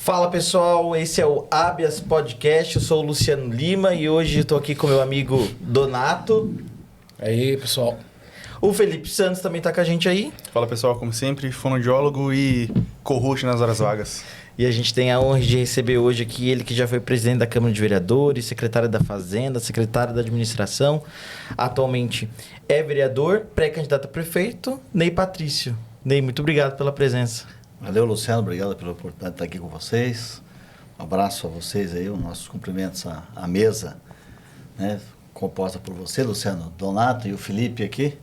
Fala pessoal, esse é o Habeas Podcast, eu sou o Luciano Lima e hoje estou aqui com meu amigo Donato. Aí pessoal. O Felipe Santos também está com a gente aí. Fala pessoal, como sempre, fonoaudiólogo e co-host nas horas vagas. E a gente tem a honra de receber hoje aqui ele que já foi presidente da Câmara de Vereadores, secretário da Fazenda, secretário da Administração, atualmente é vereador, pré-candidato a prefeito, Ney Patrício. Ney, muito obrigado pela presença. Valeu, Luciano, obrigado pela oportunidade de estar aqui com vocês. Um abraço a vocês aí, os nossos cumprimentos à mesa, né, composta por você, Luciano, Donato e o Felipe aqui.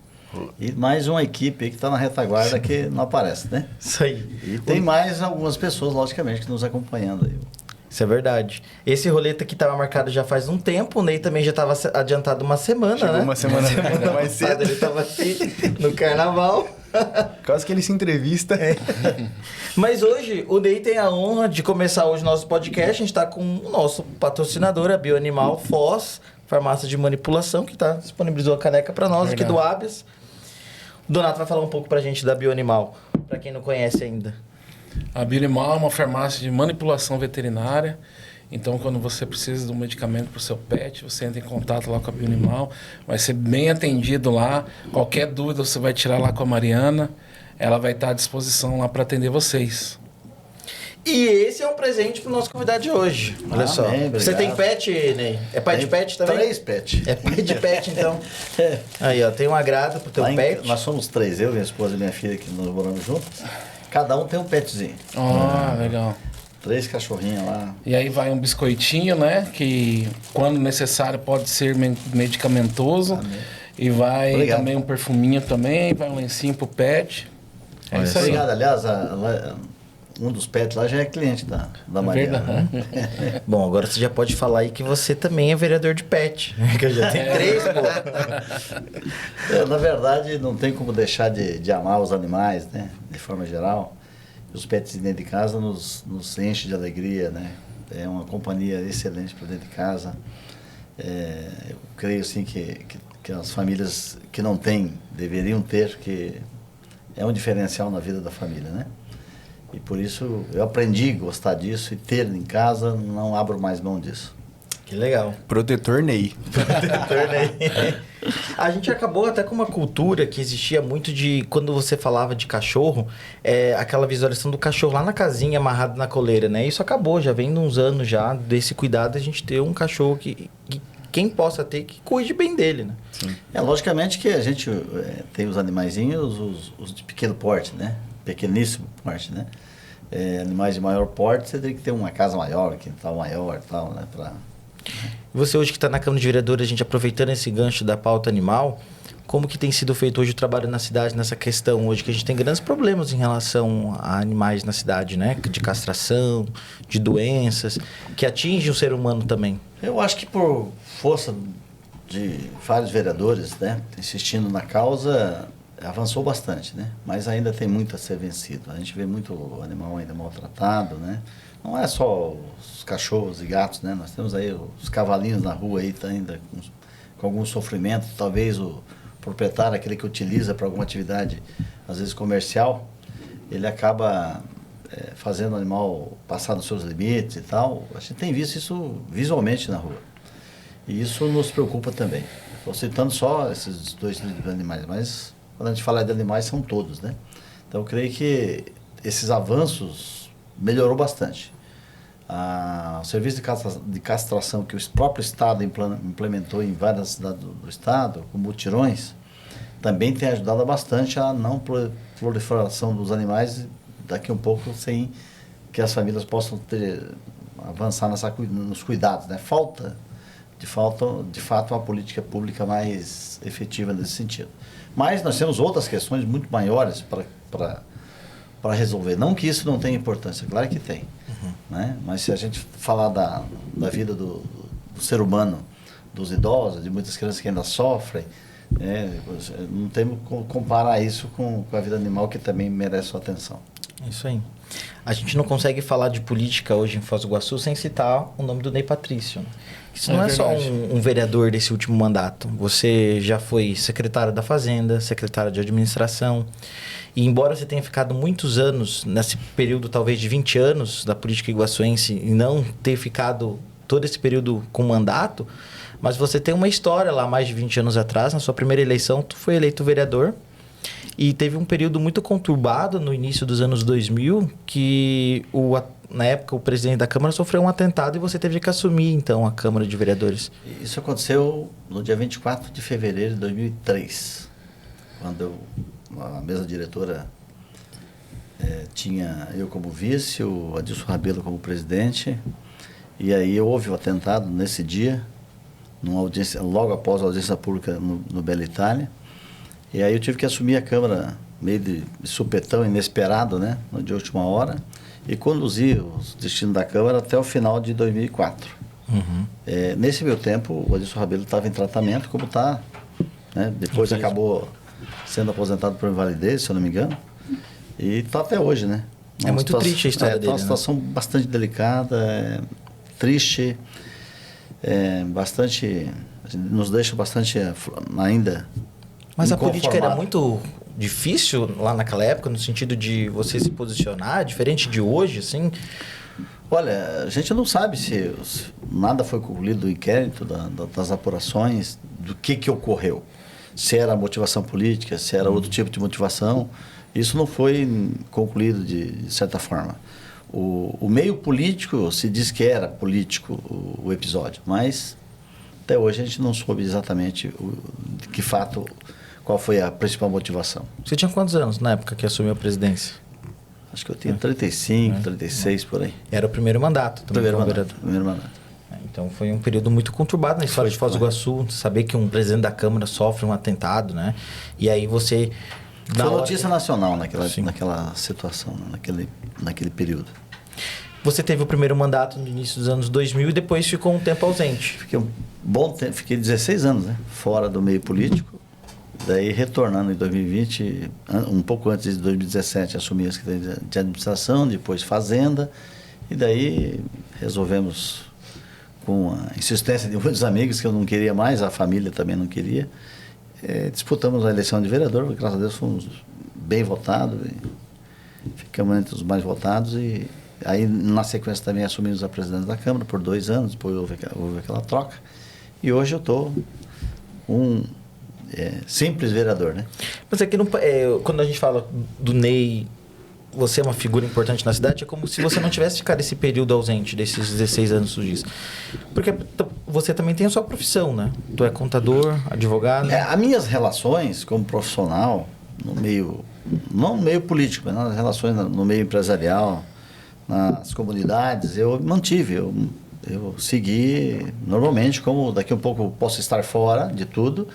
E mais uma equipe aí que está na retaguarda que não aparece, né? Isso aí. E tem mais algumas pessoas, logicamente, que nos acompanhando aí. Isso é verdade. Esse roleta aqui estava marcado já faz um tempo, o Ney também já estava adiantado uma semana, Chegou né? uma semana mais cedo. Ele estava aqui no carnaval. Quase que ele se entrevista. É. Mas hoje, o Ney tem a honra de começar hoje o nosso podcast. A gente está com o nosso patrocinador, a Bioanimal Foz, farmácia de manipulação, que disponibilizou a caneca para nós aqui do Habeas. O Donato vai falar um pouco para a gente da Bioanimal, para quem não conhece ainda. A Bioanimal é uma farmácia de manipulação veterinária. Então, quando você precisa de um medicamento para o seu pet, você entra em contato lá com a Bioanimal. Vai ser bem atendido lá. Qualquer dúvida você vai tirar lá com a Mariana. Ela vai estar à disposição lá para atender vocês. E esse é um presente para o nosso convidado de hoje. Olha só. Obrigado. Você tem pet, Ney? É pai de pet também? 3 pets. É pai de pet, então. Aí, ó, tem um agrado pro teu pet. Nós somos 3, eu, minha esposa e minha filha, que nós moramos juntos. Cada um tem um petzinho. Legal. 3 cachorrinhos lá. E aí vai um biscoitinho, né? Que quando necessário pode ser medicamentoso. Amém. E vai Obrigado. também um perfuminho também, vai um lencinho pro pet. É isso aí. Obrigado. Aliás, um dos pets lá já é cliente da Mariana. Né? Bom, agora você já pode falar aí que você também é vereador de pet. Que eu já tenho 3, pô. Na verdade, não tem como deixar de amar os animais, né? De forma geral. Os pets dentro de casa nos enchem de alegria, né? É uma companhia excelente para dentro de casa. Eu creio, assim, que as famílias que não têm deveriam ter, que é um diferencial na vida da família, né? E por isso eu aprendi a gostar disso e ter em casa, não abro mais mão disso. Que legal. Protetor Ney. A gente acabou até com uma cultura que existia muito de... Quando você falava de cachorro, aquela visualização do cachorro lá na casinha, amarrado na coleira, né? Isso acabou, já vem de uns anos já, desse cuidado, a gente ter um cachorro que quem possa ter, que cuide bem dele, né? Sim. Logicamente que a gente tem os animaizinhos, os de pequeno porte, né? Pequeníssimo porte, né? Animais de maior porte, você tem que ter uma casa maior, quintal maior e tal, né? Você hoje que está na Câmara de Vereadores, a gente aproveitando esse gancho da pauta animal, como que tem sido feito hoje o trabalho na cidade nessa questão hoje, que a gente tem grandes problemas em relação a animais na cidade, né? De castração, de doenças, que atingem o ser humano também. Eu acho que por força de vários vereadores, né? Insistindo na causa, avançou bastante, né? Mas ainda tem muito a ser vencido. A gente vê muito animal ainda maltratado, né? Não é só os cachorros e gatos, né? Nós temos aí os cavalinhos na rua aí, tá ainda com algum sofrimento. Talvez o proprietário, aquele que utiliza para alguma atividade, às vezes comercial, ele acaba fazendo o animal passar dos seus limites e tal. A gente tem visto isso visualmente na rua. E isso nos preocupa também. Estou citando só esses 2 tipos de animais, mas quando a gente fala de animais, são todos, né? Então, eu creio que esses avanços melhorou bastante. O serviço de castração que o próprio Estado implementou em várias cidades do Estado, com mutirões, também tem ajudado bastante a não proliferação dos animais daqui um pouco, sem que as famílias possam avançar nos cuidados, né? Falta, de fato, uma política pública mais efetiva nesse sentido. Mas nós temos outras questões muito maiores para resolver. Não que isso não tenha importância, claro que tem. Né? Mas se a gente falar da vida do ser humano, dos idosos, de muitas crianças que ainda sofrem, não temos como comparar isso com a vida animal, que também merece sua atenção. Isso aí. a gente não consegue falar de política hoje em Foz do Iguaçu sem citar o nome do Ney Patrício. Né? Isso não é só um vereador desse último mandato. Você já foi secretário da Fazenda, secretário de Administração. E embora você tenha ficado muitos anos, nesse período talvez de 20 anos da política iguaçuense, e não ter ficado todo esse período com mandato, mas você tem uma história lá mais de 20 anos atrás. Na sua primeira eleição, tu foi eleito vereador. E teve um período muito conturbado no início dos anos 2000, que na época o presidente da Câmara sofreu um atentado e você teve que assumir, então, a Câmara de Vereadores. Isso aconteceu no dia 24 de fevereiro de 2003, quando a mesa diretora tinha eu como vice, o Adilson Rabelo como presidente, e aí houve o atentado nesse dia, numa audiência, logo após a audiência pública no Bela Itália, e aí eu tive que assumir a Câmara meio de supetão, inesperado, né, de última hora, e conduzir os destinos da Câmara até o final de 2004. Nesse meio tempo, o Adilson Rabelo estava em tratamento, como está, né? Depois acabou sendo aposentado por invalidez, se eu não me engano, e está até hoje, né? É muito triste a história dele. É uma situação bastante delicada, triste, bastante, nos deixa bastante ainda. Mas a política era muito difícil lá naquela época, no sentido de você se posicionar, diferente de hoje, assim? Olha, a gente não sabe se nada foi concluído do inquérito, das apurações, do que ocorreu. Se era motivação política, se era outro tipo de motivação. Isso não foi concluído de certa forma. O meio político se diz que era político o episódio, mas até hoje a gente não soube exatamente de que fato, qual foi a principal motivação. Você tinha quantos anos na época que assumiu a presidência? Acho que eu tinha 35, 36 por aí. Era o primeiro mandato também como vereador. Primeiro mandato. Então foi um período muito conturbado na história de Foz do Iguaçu, saber que um presidente da Câmara sofre um atentado, né? E aí você... Foi notícia nacional naquela situação, né? naquele período. Você teve o primeiro mandato no início dos anos 2000 e depois ficou um tempo ausente. Fiquei um bom tempo, fiquei 16 anos, né? Fora do meio político. Daí, retornando em 2020, um pouco antes de 2017, assumi a Secretaria de Administração, depois Fazenda, e daí resolvemos, com a insistência de muitos amigos, que eu não queria mais, a família também não queria, disputamos a eleição de vereador, graças a Deus fomos bem votados, ficamos entre os mais votados, e aí na sequência também assumimos a presidência da Câmara por 2 anos, depois houve aquela troca, e hoje eu estou simples vereador, né? Mas aqui quando a gente fala do Ney, você é uma figura importante na cidade, é como se você não tivesse ficado esse período ausente desses 16 anos sujis. Porque você também tem a sua profissão, né? Tu é contador, advogado. As minhas relações como profissional, não no meio político, mas nas relações no meio empresarial, nas comunidades, eu mantive, eu segui normalmente, como daqui a um pouco eu posso estar fora de tudo,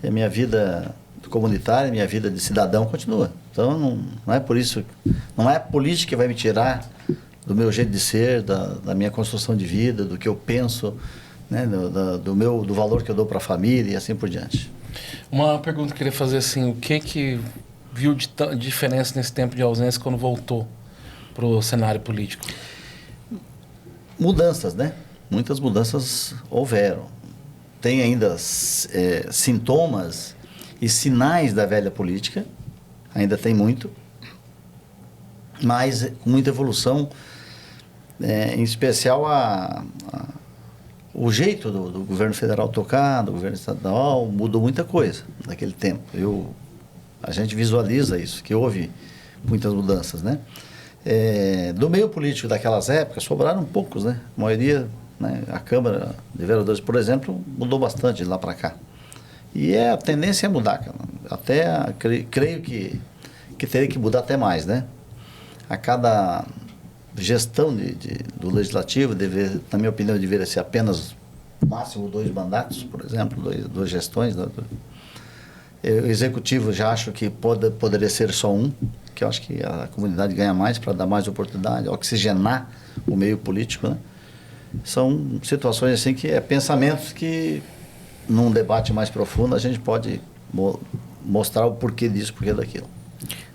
e a minha vida comunitária, minha vida de cidadão continua. Então, não é por isso, não é a política que vai me tirar do meu jeito de ser, da minha construção de vida, do que eu penso, né, do valor que eu dou para a família e assim por diante. Uma pergunta que eu queria fazer assim, o que viu de diferença nesse tempo de ausência quando voltou para o cenário político? Mudanças, né? Muitas mudanças houveram. Tem ainda sintomas e sinais da velha política, ainda tem muito, mas com muita evolução, em especial o jeito do governo federal tocar, do governo estadual, mudou muita coisa naquele tempo. A gente visualiza isso, que houve muitas mudanças, né? Do meio político daquelas épocas, sobraram poucos, né? A maioria, né? A Câmara de Vereadores, por exemplo, mudou bastante de lá para cá. E a tendência é mudar, cara. Até creio que teria que mudar até mais, né? A cada gestão do Legislativo, na minha opinião, deveria ser apenas máximo 2 mandatos, por exemplo, 2 gestões. O Executivo já acho que poderia ser só 1, que eu acho que a comunidade ganha mais para dar mais oportunidade, oxigenar o meio político, né? São situações assim que pensamentos que num debate mais profundo a gente pode mostrar o porquê disso, porquê daquilo.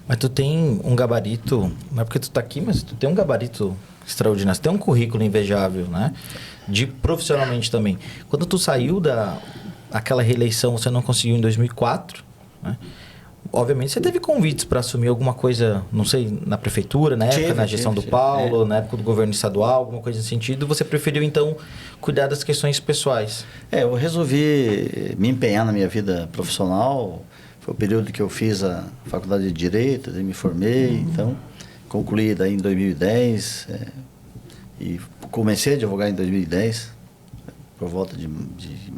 Mas tu tem um gabarito, não é porque tu tá aqui, mas tu tem um gabarito extraordinário, tu tem um currículo invejável, né? Profissionalmente também. Quando tu saiu daquela reeleição, você não conseguiu em 2004, né? Obviamente você teve convites para assumir alguma coisa, não sei, na prefeitura, na época, na gestão do Paulo, na época do governo estadual, alguma coisa nesse sentido. Você preferiu, então, cuidar das questões pessoais? Eu resolvi me empenhar na minha vida profissional. Foi o período que eu fiz a faculdade de Direito, me formei, então concluí daí em 2010 e comecei a advogar em 2010, por volta de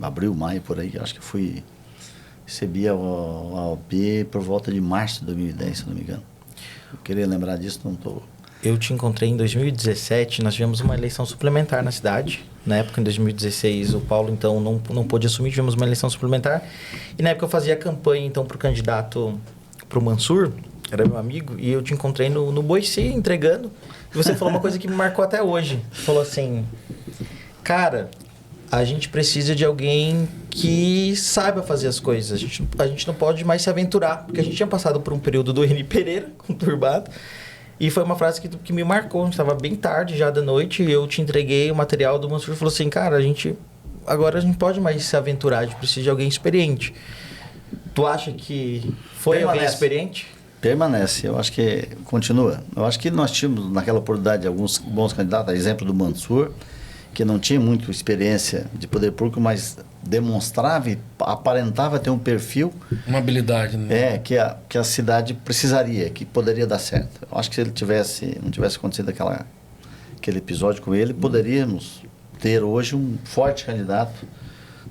abril, maio, por aí. Acho que recebi a OAB por volta de março de 2010, se não me engano. Eu queria lembrar disso, não estou... Eu te encontrei em 2017, nós tivemos uma eleição suplementar na cidade. Na época, em 2016, o Paulo, então, não pôde assumir, tivemos uma eleição suplementar. E na época eu fazia campanha, então, para o candidato, para o Mansur, era meu amigo, e eu te encontrei no Boici, entregando. E você falou uma coisa que me marcou até hoje. Falou assim, cara, a gente precisa de alguém que saiba fazer as coisas. A gente não pode mais se aventurar, porque a gente tinha passado por um período do Reni Pereira, conturbado. E foi uma frase que me marcou. A gente estava bem tarde já da noite e eu te entreguei o material do Mansur e falou assim, cara, agora a gente pode mais se aventurar, a gente precisa de alguém experiente. Tu acha que foi alguém experiente? Permanece, eu acho que continua. Eu acho que nós tínhamos naquela oportunidade alguns bons candidatos, a exemplo do Mansur, que não tinha muita experiência de poder público, mas demonstrava e aparentava ter um perfil... Uma habilidade, né? Que a cidade precisaria, que poderia dar certo. Eu acho que se ele não tivesse acontecido aquele episódio com ele, poderíamos ter hoje um forte candidato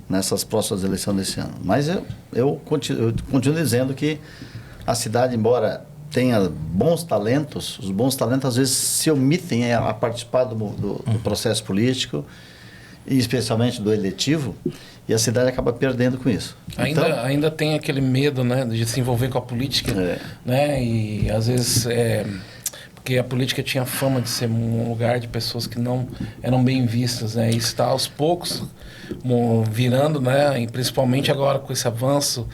nessas próximas eleições desse ano. Mas eu continuo dizendo que a cidade, embora tenha bons talentos, os bons talentos às vezes se omitem a participar do processo político, e especialmente do eletivo, e a cidade acaba perdendo com isso. Ainda tem aquele medo, né, de se envolver com a política, né, e às vezes porque a política tinha fama de ser um lugar de pessoas que não eram bem vistas, né, e está aos poucos virando, né, e principalmente agora com esse avanço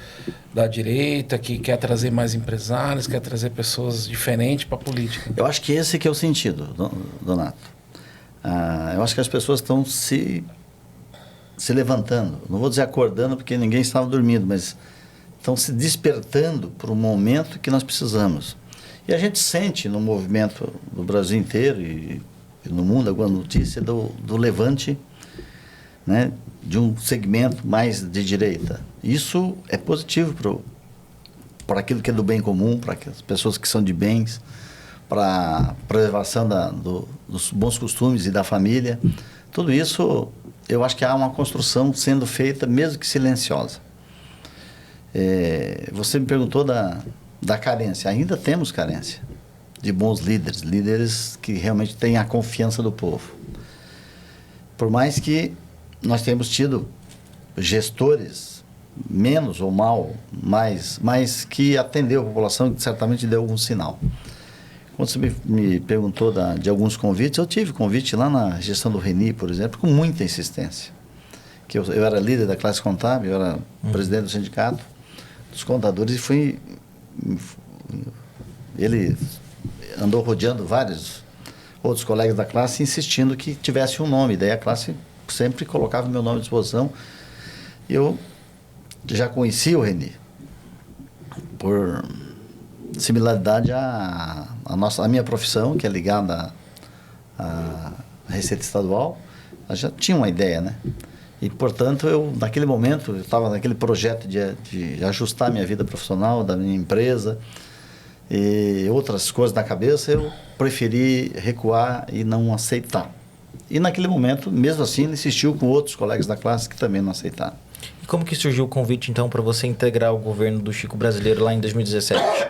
da direita, que quer trazer mais empresários, quer trazer pessoas diferentes para a política. Eu acho que esse que é o sentido, Donato. Eu acho que as pessoas estão se levantando, não vou dizer acordando porque ninguém estava dormindo, mas estão se despertando para um momento que nós precisamos. E a gente sente no movimento do Brasil inteiro e no mundo alguma notícia do levante, né, de um segmento mais de direita. Isso é positivo para aquilo que é do bem comum, para as pessoas que são de bens, para a preservação dos bons costumes e da família. Tudo isso, eu acho que há uma construção sendo feita, mesmo que silenciosa. Você me perguntou da carência. Ainda temos carência de bons líderes que realmente têm a confiança do povo. Por mais que nós tenhamos tido gestores menos ou mas que atendeu a população, que certamente deu algum sinal. Quando você me perguntou de alguns convites, eu tive convite lá na gestão do Reni, por exemplo, com muita insistência. Que eu era líder da classe contábil, eu era presidente do sindicato dos contadores e ele andou rodeando vários outros colegas da classe insistindo que tivesse um nome. Daí a classe sempre colocava meu nome à disposição. Eu já conhecia o Reni por similaridade à minha profissão, que é ligada à Receita Estadual. Eu já tinha uma ideia, né? E, portanto, naquele momento, eu estava naquele projeto de ajustar minha vida profissional, da minha empresa e outras coisas na cabeça, eu preferi recuar e não aceitar. E naquele momento, mesmo assim, ele insistiu com outros colegas da classe que também não aceitaram. E como que surgiu o convite, então, para você integrar o governo do Chico Brasileiro lá em 2017?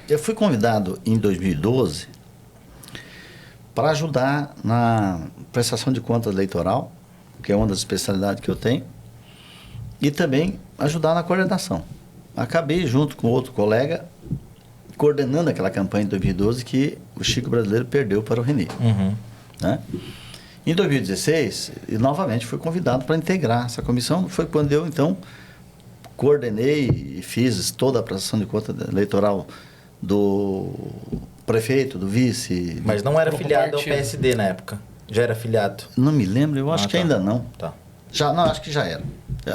Eu fui convidado em 2012 para ajudar na prestação de contas eleitoral, que é uma das especialidades que eu tenho, e também ajudar na coordenação. Acabei, junto com outro colega, coordenando aquela campanha em 2012 que o Chico Brasileiro perdeu para o Reni. Né? Em 2016, eu novamente fui convidado para integrar essa comissão. Foi quando eu, então, coordenei e fiz toda a prestação de conta eleitoral do prefeito, do vice. Mas não era Grupo filiado ao partido. PSD na época? Já era filiado? Não me lembro, eu acho Ah, que tá. ainda não. Tá. Não, acho que já era.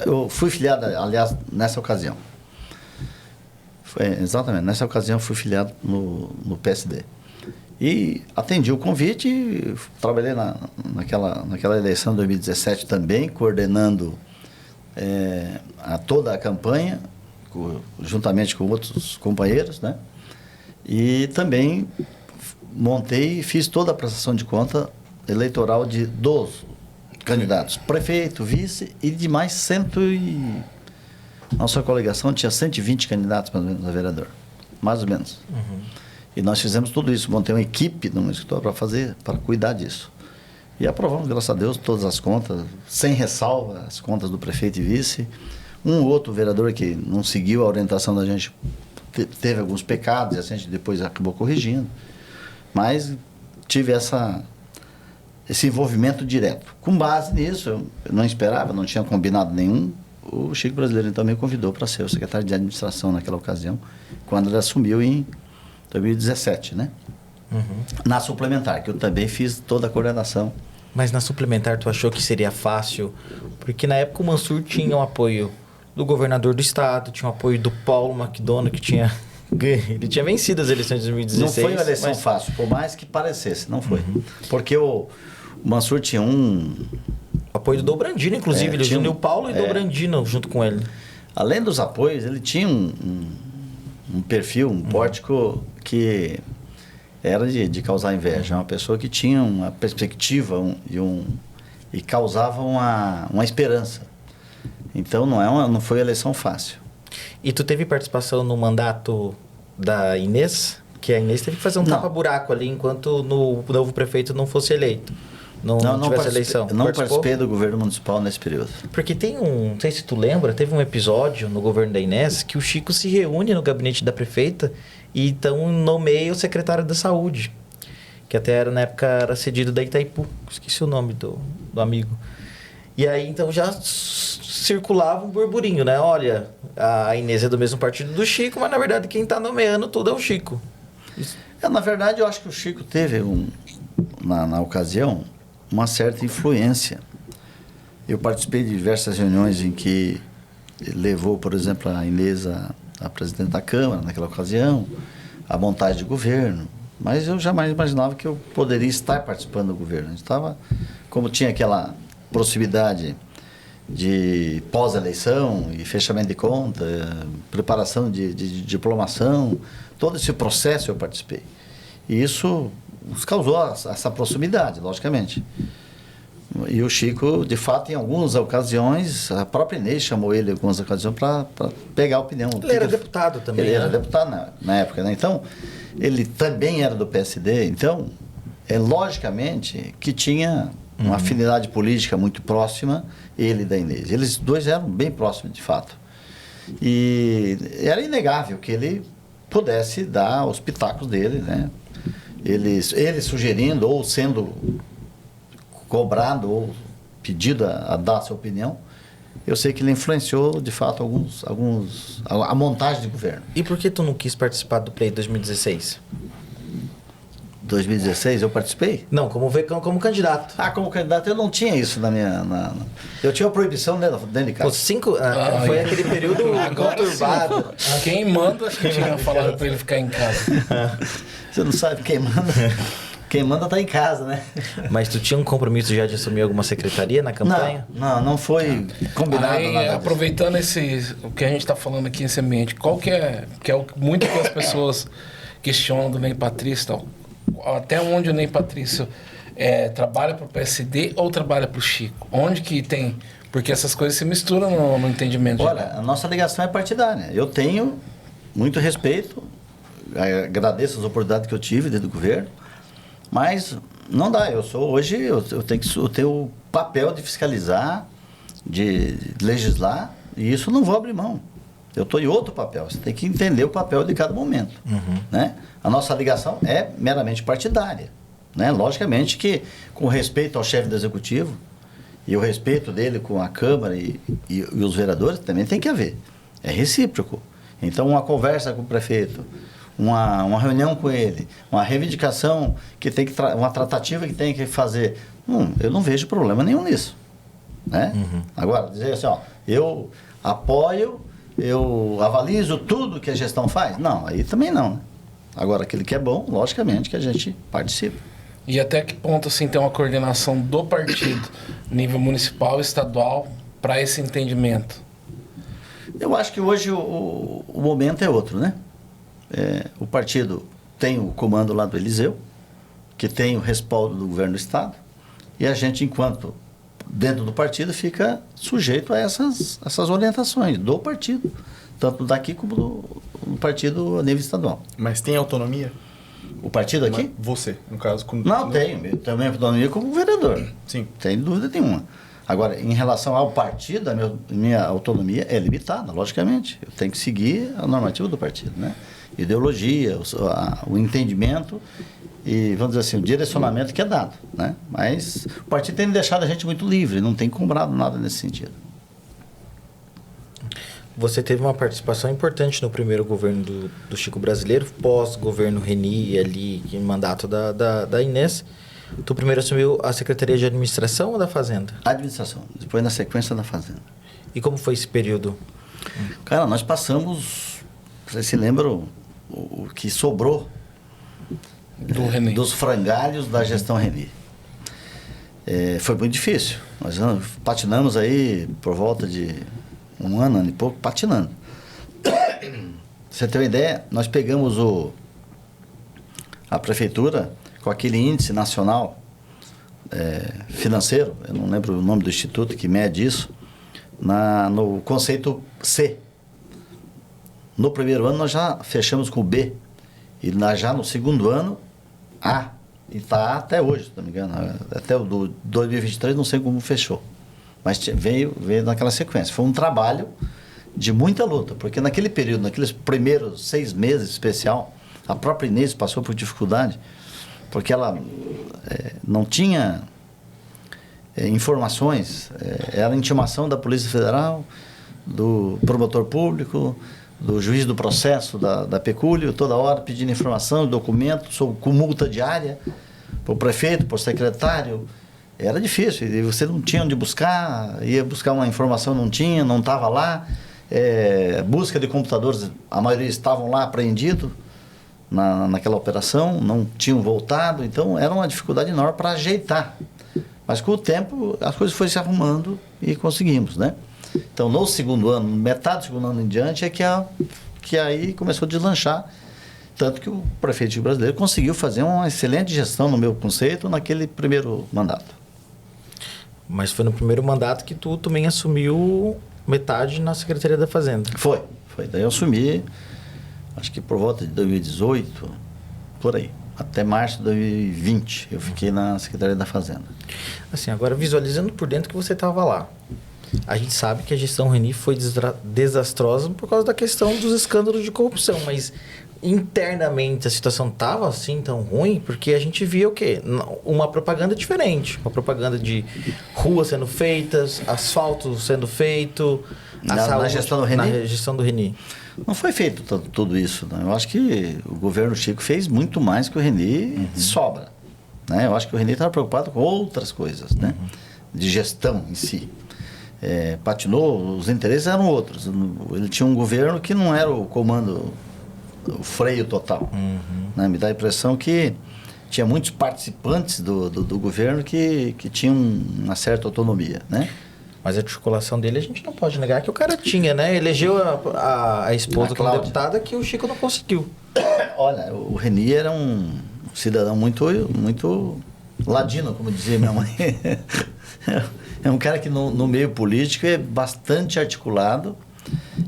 Eu fui filiado, aliás, nessa ocasião. Exatamente, nessa ocasião eu fui filiado no PSD. E atendi o convite, trabalhei naquela eleição de 2017 também, coordenando toda a campanha, juntamente com outros companheiros, né? E também montei e fiz toda a prestação de conta eleitoral dos candidatos, prefeito, vice e de mais nossa coligação tinha 120 candidatos, mais ou menos, a vereador. Mais ou menos. Uhum. E nós fizemos tudo isso, montei uma equipe no escritório para cuidar disso. E aprovamos, graças a Deus, todas as contas, sem ressalva, as contas do prefeito e vice. Um outro vereador que não seguiu a orientação da gente teve alguns pecados e a gente depois acabou corrigindo. Mas tive esse envolvimento direto. Com base nisso, eu não esperava, não tinha combinado nenhum. O Chico Brasileiro então me convidou para ser o secretário de administração naquela ocasião, quando ele assumiu em 2017, né? Uhum. Na suplementar, que eu também fiz toda a coordenação. Mas na suplementar tu achou que seria fácil? Porque na época o Mansur tinha o apoio do governador do estado, tinha o apoio do Paulo McDonald, que tinha... Ele tinha vencido as eleições de 2016. Não foi uma eleição fácil, por mais que parecesse, não foi. Porque o Mansur tinha apoio do Dobrandino, inclusive. Ele tinha uniu o Paulo e Dobrandino junto com ele. Além dos apoios, ele tinha um perfil, um pórtico que era de causar inveja. Uma pessoa que tinha uma perspectiva e causava uma esperança. Então não foi eleição fácil. E tu teve participação no mandato da Inês? Que a Inês teve que fazer um tapa-buraco ali enquanto o novo prefeito não fosse eleito. Não tivesse eleição. Não participei do governo municipal nesse período. Porque não sei se tu lembra, teve um episódio no governo da Inês que o Chico se reúne no gabinete da prefeita e então nomeia o secretário da saúde, que até era, na época, era cedido da Itaipu. Esqueci o nome do amigo. E aí, então, já circulava um burburinho, né? Olha, a Inês é do mesmo partido do Chico, mas, na verdade, quem está nomeando tudo é o Chico. Na verdade, eu acho que o Chico teve, na ocasião, uma certa influência. Eu participei de diversas reuniões em que ele levou, por exemplo, a Inês a presidente da Câmara, naquela ocasião, a montagem de governo. Mas eu jamais imaginava que eu poderia estar participando do governo. A gente estava, como tinha aquela proximidade de pós-eleição e fechamento de conta, preparação de diplomação, todo esse processo eu participei. E isso nos causou essa proximidade, logicamente. E o Chico, de fato, em algumas ocasiões, a própria Inês chamou ele em algumas ocasiões para pegar a opinião. Ele era deputado também. Ele né? era deputado na época, né? Então, ele também era do PSD, então, logicamente que tinha uma afinidade política muito próxima, ele e da Inês. Eles dois eram bem próximos, de fato. E era inegável que ele pudesse dar os pitacos dele, né? Ele sugerindo ou sendo cobrado ou pedido a dar a sua opinião. Eu sei que ele influenciou, de fato, a montagem de governo. E por que tu não quis participar do pleito 2016? 2016 eu participei? Não, como candidato. Como candidato eu não tinha isso na minha... Eu tinha uma proibição dentro de casa. Foi aquele período conturbado. Quem manda, acho que tinha falado para ele ficar em casa. Você não sabe quem manda. Quem manda está em casa, né? Mas tu tinha um compromisso já de assumir alguma secretaria na campanha? Não foi combinado Aí, nada disso. aproveitando o que a gente está falando aqui nesse ambiente, qual que é muito que as pessoas questionam do Ney Patrício, tal, até onde o Ney Patrício trabalha para o PSD ou trabalha para o Chico? Onde que tem? Porque essas coisas se misturam no entendimento. Olha, a nossa ligação é partidária. Eu tenho muito respeito, agradeço as oportunidades que eu tive dentro do governo, mas não dá. Eu tenho o papel de fiscalizar, de legislar, e isso não vou abrir mão. Eu estou em outro papel. Você tem que entender o papel de cada momento. Né? A nossa ligação é meramente partidária. Né? Logicamente que, com respeito ao chefe do Executivo, e o respeito dele com a Câmara e os vereadores, também tem que haver. É recíproco. Então, uma conversa com o prefeito, uma reunião com ele, uma reivindicação que tem que uma tratativa que tem que fazer. Eu não vejo problema nenhum nisso, né? Agora, dizer assim, ó, eu apoio, eu avalizo tudo que a gestão faz? Não, aí também não, né? Agora, aquilo que é bom, logicamente que a gente participa. E até que ponto, assim, tem uma coordenação do partido, nível municipal, estadual, para esse entendimento? Eu acho que hoje o momento é outro, né? O partido tem o comando lá do Eliseu, que tem o respaldo do governo do estado, e a gente, enquanto dentro do partido, fica sujeito a essas orientações do partido, tanto daqui como do partido a nível estadual. Mas tem autonomia? O partido aqui? Você, no caso. Não, tenho. Eu também autonomia como vereador. Sim. Sem dúvida nenhuma. Agora, em relação ao partido, a minha autonomia é limitada, logicamente. Eu tenho que seguir a normativa do partido, né? Ideologia, o entendimento e, vamos dizer assim, o direcionamento que é dado, né? Mas o partido tem deixado a gente muito livre, não tem cobrado nada nesse sentido. Você teve uma participação importante no primeiro governo do Chico Brasileiro, pós-governo Reni, ali, em mandato da Inês. Tu primeiro assumiu a Secretaria de Administração ou da Fazenda? Administração, depois na sequência da Fazenda. E como foi esse período? Cara, nós passamos, vocês se lembram o que sobrou dos frangalhos da gestão Reni. Foi muito difícil. Nós patinamos aí por volta de um ano e pouco, patinando. Pra você ter uma ideia, nós pegamos a prefeitura com aquele índice nacional financeiro, eu não lembro o nome do instituto que mede isso, no conceito C. No primeiro ano nós já fechamos com o B, e já no segundo ano, A. E está até hoje, se não me engano, até o do 2023, não sei como fechou. Mas veio naquela sequência. Foi um trabalho de muita luta, porque naquele período, naqueles primeiros 6 meses especial, a própria Inês passou por dificuldade, porque ela não tinha informações, era intimação da Polícia Federal, do promotor público, do juiz do processo, da Pecúlio, toda hora pedindo informação, documento, com multa diária, para o prefeito, para o secretário. Era difícil, e você não tinha onde buscar, ia buscar uma informação, não tinha, não estava lá. Busca de computadores, a maioria estavam lá apreendidos naquela operação, não tinham voltado, então era uma dificuldade enorme para ajeitar. Mas com o tempo as coisas foram se arrumando e conseguimos, né? Então no segundo ano, metade do segundo ano em diante, que aí começou a deslanchar, tanto que o prefeito brasileiro conseguiu fazer uma excelente gestão, no meu conceito, naquele primeiro mandato. Mas foi no primeiro mandato que tu também assumiu metade na Secretaria da Fazenda. Foi. Daí eu assumi, acho que por volta de 2018, por aí. Até março de 2020, eu fiquei na Secretaria da Fazenda. Assim, agora visualizando por dentro que você estava lá. A gente sabe que a gestão Reni foi desastrosa por causa da questão dos escândalos de corrupção, mas internamente a situação estava assim tão ruim, porque a gente via o quê? Uma propaganda diferente. Uma propaganda de ruas sendo feitas, asfalto sendo feito, Na gestão do Reni? Na gestão do Reni. Não foi feito tudo isso, né? Eu acho que o governo Chico fez muito mais que o Reni de sobra, né? Eu acho que o Reni estava preocupado com outras coisas, né? De gestão em si. Patinou, os interesses eram outros. Ele tinha um governo que não era o comando, o freio total. Né? Me dá a impressão que tinha muitos participantes do governo que tinham uma certa autonomia, né? Mas a articulação dele a gente não pode negar que o cara tinha, né? Elegeu a esposa como deputada que o Chico não conseguiu. Olha, o Reni era um cidadão muito ladino, como dizia minha mãe. É um cara que no meio político é bastante articulado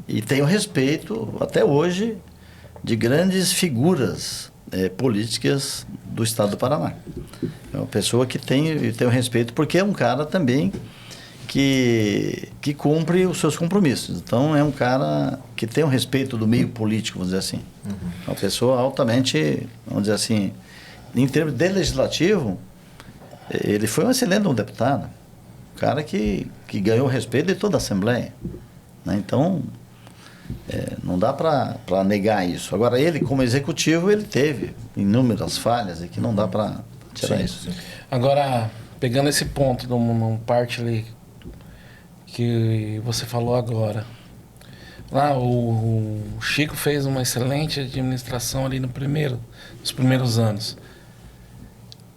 e tem o respeito, até hoje, de grandes figuras políticas do estado do Paraná. É uma pessoa que tem o respeito, porque é um cara também que cumpre os seus compromissos. Então, é um cara que tem o respeito do meio político, vamos dizer assim. É uma pessoa altamente, vamos dizer assim, em termos de legislativo, ele foi um excelente deputado. Um cara que ganhou o respeito de toda a Assembleia. Né? Então, Não dá para negar isso. Agora, ele, como executivo, ele teve inúmeras falhas e que não dá para tirar isso. Agora, pegando esse ponto, numa parte ali que você falou agora, lá o Chico fez uma excelente administração ali nos primeiros anos.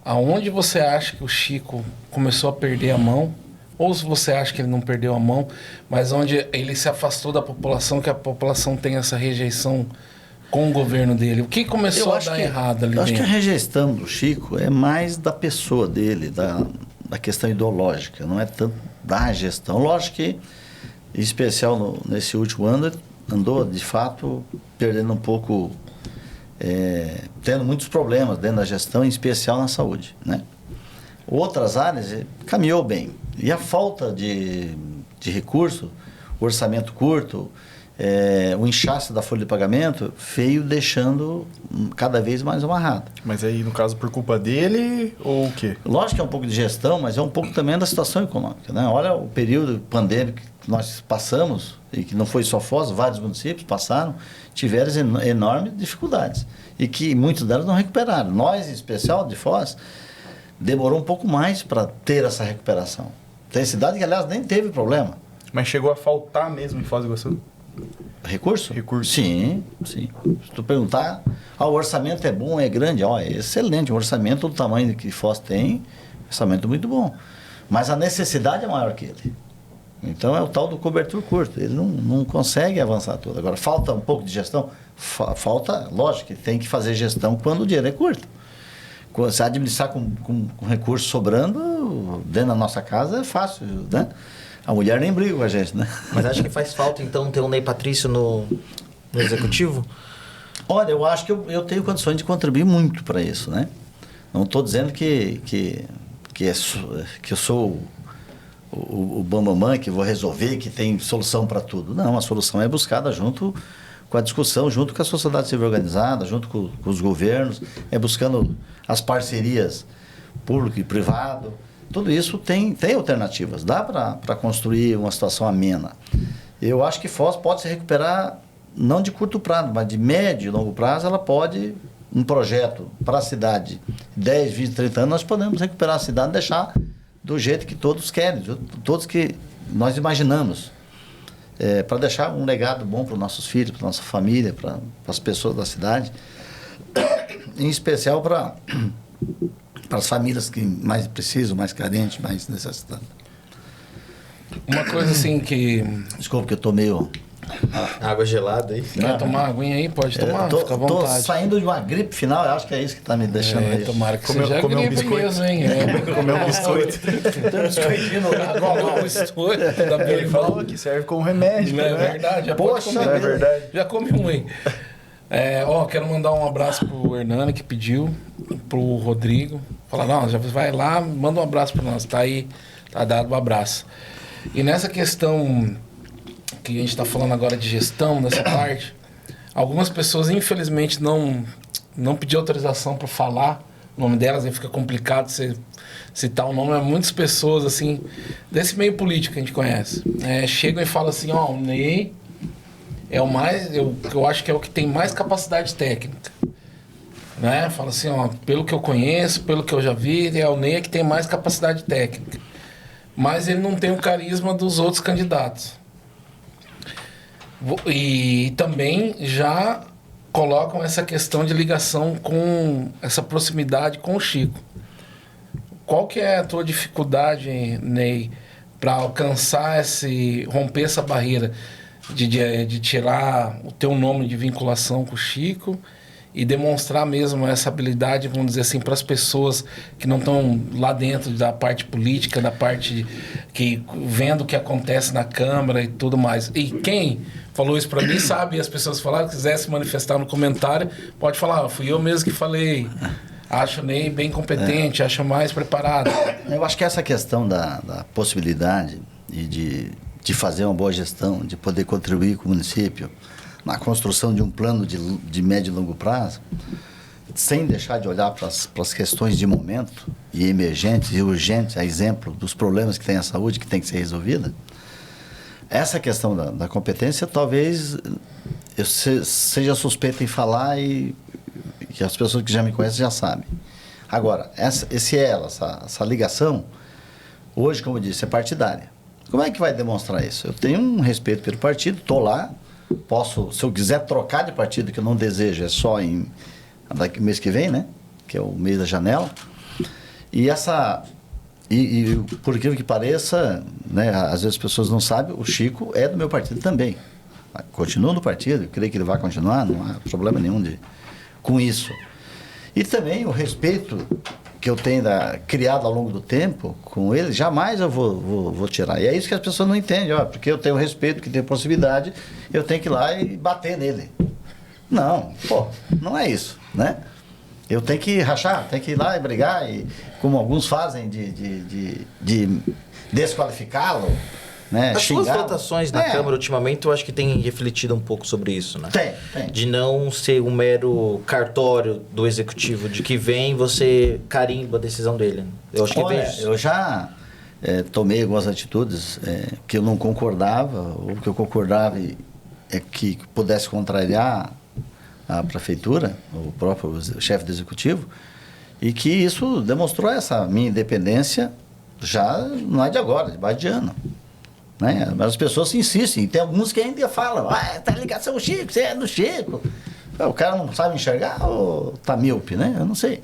Aonde você acha que o Chico começou a perder a mão? Ou se você acha que ele não perdeu a mão, mas onde ele se afastou da população, que a população tem essa rejeição com o governo dele? O que começou a dar errado ali dentro? Eu acho que a rejeição do Chico é mais da pessoa dele, da questão ideológica, não é tanto da gestão. Lógico que, em especial nesse último ano, ele andou, de fato, perdendo um pouco, tendo muitos problemas dentro da gestão, em especial na saúde, né? Outras áreas caminhou bem. E a falta de recurso, o orçamento curto, o inchaço da folha de pagamento, veio deixando cada vez mais amarrado. Mas aí, no caso, por culpa dele ou o quê? Lógico que é um pouco de gestão, mas é um pouco também da situação econômica, né? Olha o período pandêmico que nós passamos, e que não foi só Foz, vários municípios passaram, tiveram enormes dificuldades. E que muitos delas não recuperaram. Nós, em especial, de Foz, demorou um pouco mais para ter essa recuperação. Tem cidade que, aliás, nem teve problema. Mas chegou a faltar mesmo em Foz do Iguaçu? Recurso? Recurso. Sim. Se tu perguntar, o orçamento é bom, é grande? É excelente. O orçamento do tamanho que Foz tem, orçamento muito bom. Mas a necessidade é maior que ele. Então é o tal do cobertor curto. Ele não consegue avançar tudo. Agora, falta um pouco de gestão? Falta, lógico, que tem que fazer gestão quando o dinheiro é curto. Se administrar com recurso sobrando, dentro da nossa casa, é fácil, né? A mulher nem briga com a gente, né? Mas acho que faz falta, então, ter um Ney Patrício no executivo? Olha, eu acho que eu tenho condições de contribuir muito para isso, né? Não estou dizendo que eu sou o bambamã, que vou resolver, que tem solução para tudo. Não, a solução é buscada junto com a discussão, junto com a sociedade civil organizada, junto com os governos, buscando as parcerias público e privado. Tudo isso tem alternativas, dá para construir uma situação amena. Eu acho que Foz pode se recuperar, não de curto prazo, mas de médio e longo prazo, ela pode, um projeto para a cidade, 10, 20, 30 anos, nós podemos recuperar a cidade e deixar do jeito que todos querem, todos que nós imaginamos. Para deixar um legado bom para os nossos filhos, para a nossa família, para as pessoas da cidade, em especial para as famílias que mais precisam, mais carentes, mais necessitadas. Uma coisa assim que... Desculpa que eu tô meio... Água gelada aí. Quer tomar uma aguinha aí? Pode tomar, fica à vontade. Tô saindo de uma gripe final, eu acho que é isso que está me deixando aí. Tomara que seja gripe biscoito. mesmo, hein? Comeu um biscoito. Tem um biscoitinho no Comeu um biscoito da Ele falou que serve como remédio. Não é verdade? Já pode comer. É verdade. Já comi um aí. Quero mandar um abraço pro Hernani, que pediu, pro Rodrigo. Falar, não, já vai lá, manda um abraço para nós. Tá aí, tá dado um abraço. E nessa questão que a gente está falando agora de gestão, nessa parte, algumas pessoas, infelizmente, não pediram autorização para falar o nome delas, aí fica complicado você citar o nome, mas muitas pessoas, assim, desse meio político que a gente conhece, chegam e falam assim, o Ney é o mais, eu acho que é o que tem mais capacidade técnica. Né? Fala assim, pelo que eu conheço, pelo que eu já vi, o Ney é que tem mais capacidade técnica. Mas ele não tem o carisma dos outros candidatos. E também já colocam essa questão de ligação com essa proximidade com o Chico. Qual que é a tua dificuldade, Ney, para alcançar romper essa barreira de tirar o teu nome de vinculação com o Chico e demonstrar mesmo essa habilidade, vamos dizer assim, para as pessoas que não estão lá dentro da parte política, da parte que vendo o que acontece na Câmara e tudo mais. E quem falou isso para mim sabe, e as pessoas falaram, quiser se manifestar no comentário, pode falar, fui eu mesmo que falei. Acho o Ney bem competente, acho mais preparado. Eu acho que essa questão da possibilidade e de fazer uma boa gestão, de poder contribuir com o município na construção de um plano de médio e longo prazo, sem deixar de olhar para as questões de momento, e emergentes e urgentes, a exemplo dos problemas que tem a saúde, que tem que ser resolvida, essa questão da competência, talvez eu seja suspeito em falar e que as pessoas que já me conhecem já sabem. Agora, essa ligação, hoje, como eu disse, é partidária. Como é que vai demonstrar isso? Eu tenho um respeito pelo partido, estou lá, posso, se eu quiser trocar de partido, que eu não desejo, é só daqui mês que vem, né? Que é o mês da janela. E por incrível que pareça, né, às vezes as pessoas não sabem, o Chico é do meu partido também. Continua no partido, eu creio que ele vai continuar, não há problema nenhum com isso. E também o respeito que eu tenho criado ao longo do tempo com ele, jamais eu vou tirar. E é isso que as pessoas não entendem, porque eu tenho respeito, que tenho possibilidade, eu tenho que ir lá e bater nele. Não, não é isso, né? Eu tenho que rachar, tenho que ir lá e brigar, e, como alguns fazem, de desqualificá-lo, né? As suas votações na Câmara, ultimamente, eu acho que tem refletido um pouco sobre isso, né? Tem. De não ser um mero cartório do Executivo, de que vem, você carimba a decisão dele. Eu acho que eu já tomei algumas atitudes que eu não concordava, ou que eu concordava que pudesse contrariar a prefeitura, o próprio chefe do executivo, e que isso demonstrou essa minha independência já não é de agora, de mais de ano. Né? Mas as pessoas insistem, tem alguns que ainda falam, tá ligação ao Chico, você é do Chico. O cara não sabe enxergar ou tá míope, né? Eu não sei.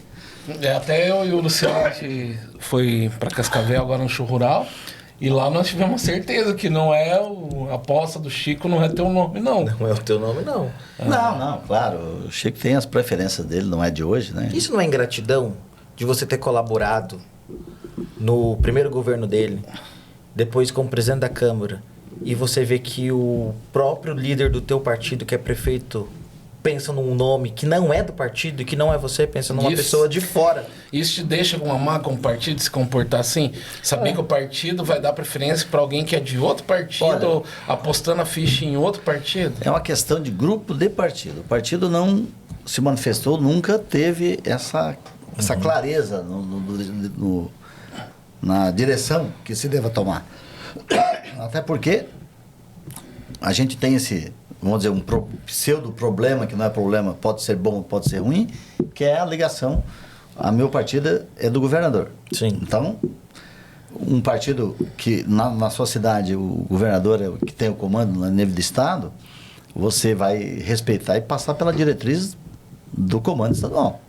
Até eu e o Luciano, a gente foi para Cascavel agora no show rural, e lá nós tivemos certeza que não é a aposta do Chico, não é teu nome, não. Não é o teu nome, não. Não, claro. O Chico tem as preferências dele, não é de hoje, né? Isso não é ingratidão de você ter colaborado no primeiro governo dele, depois como presidente da Câmara, e você vê que o próprio líder do teu partido, que é prefeito, pensa num nome que não é do partido e que não é você, pensa numa pessoa de fora. Isso te deixa com uma má com o partido se comportar assim? Saber que o partido vai dar preferência para alguém que é de outro partido, apostando a ficha em outro partido? É uma questão de grupo de partido. O partido não se manifestou, nunca teve essa clareza na direção que se deva tomar. Até porque a gente tem esse, vamos dizer, um pseudo-problema, que não é problema, pode ser bom, pode ser ruim, que é a ligação. A meu partido é do governador. Sim. Então, um partido que na sua cidade o governador é o que tem o comando no nível do estado, você vai respeitar e passar pela diretriz do comando estadual.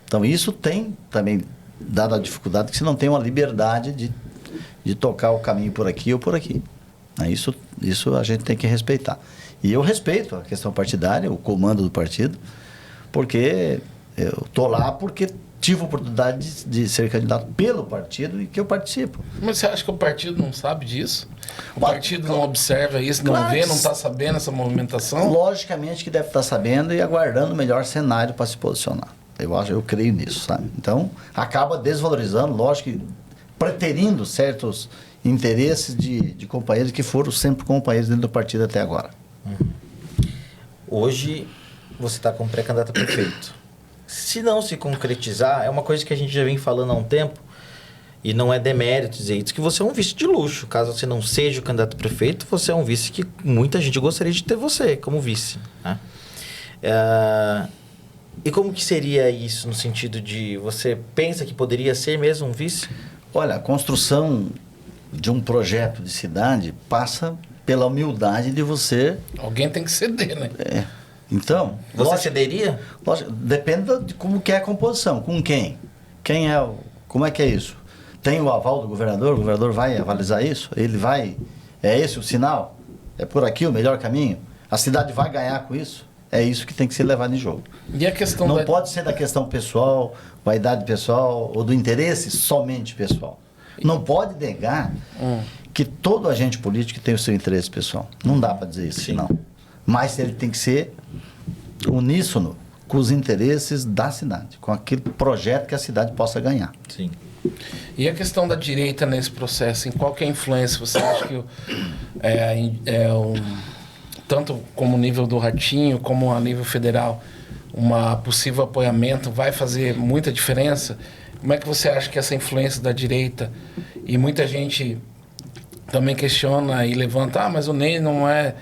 Então, isso tem também dado a dificuldade que você não tem uma liberdade de tocar o caminho por aqui ou por aqui. Isso a gente tem que respeitar. E eu respeito a questão partidária, o comando do partido, porque eu estou lá porque tive a oportunidade de ser candidato pelo partido e que eu participo. Mas você acha que o partido não sabe disto? O partido não observa isso, não vê, não está sabendo essa movimentação? Logicamente que deve estar sabendo e aguardando o melhor cenário para se posicionar. Eu creio nisso, sabe? Então, acaba desvalorizando, lógico que preterindo certos interesses de companheiros que foram sempre companheiros dentro do partido até agora. Hoje, você está como pré-candidato a prefeito. Se não se concretizar, é uma coisa que a gente já vem falando há um tempo, e não é demérito dizer isso, que você é um vice de luxo. Caso você não seja o candidato a prefeito, você é um vice que muita gente gostaria de ter você como vice, né? E como que seria isso no sentido de você pensa que poderia ser mesmo um vice? Olha, a construção de um projeto de cidade passa pela humildade de você... Alguém tem que ceder, né? Então... Você cederia? Lógico, depende de como que é a composição, com quem. Como é que é isso? Tem o aval do governador, o governador vai avalizar isso? Ele vai... É esse o sinal? É por aqui o melhor caminho? A cidade vai ganhar com isso? É isso que tem que ser levado em jogo. E a questão não pode ser da questão pessoal, vaidade pessoal ou do interesse somente pessoal. Não pode negar que todo agente político tem o seu interesse pessoal. Não dá para dizer isso, não. Mas ele tem que ser uníssono com os interesses da cidade, com aquele projeto que a cidade possa ganhar. Sim. E a questão da direita nesse processo, em qual que é a influência? Você acha que tanto como nível do Ratinho, como a nível federal, uma possível apoiamento vai fazer muita diferença? Como é que você acha que essa influência da direita, e muita gente também questiona e levanta, mas o Ney não é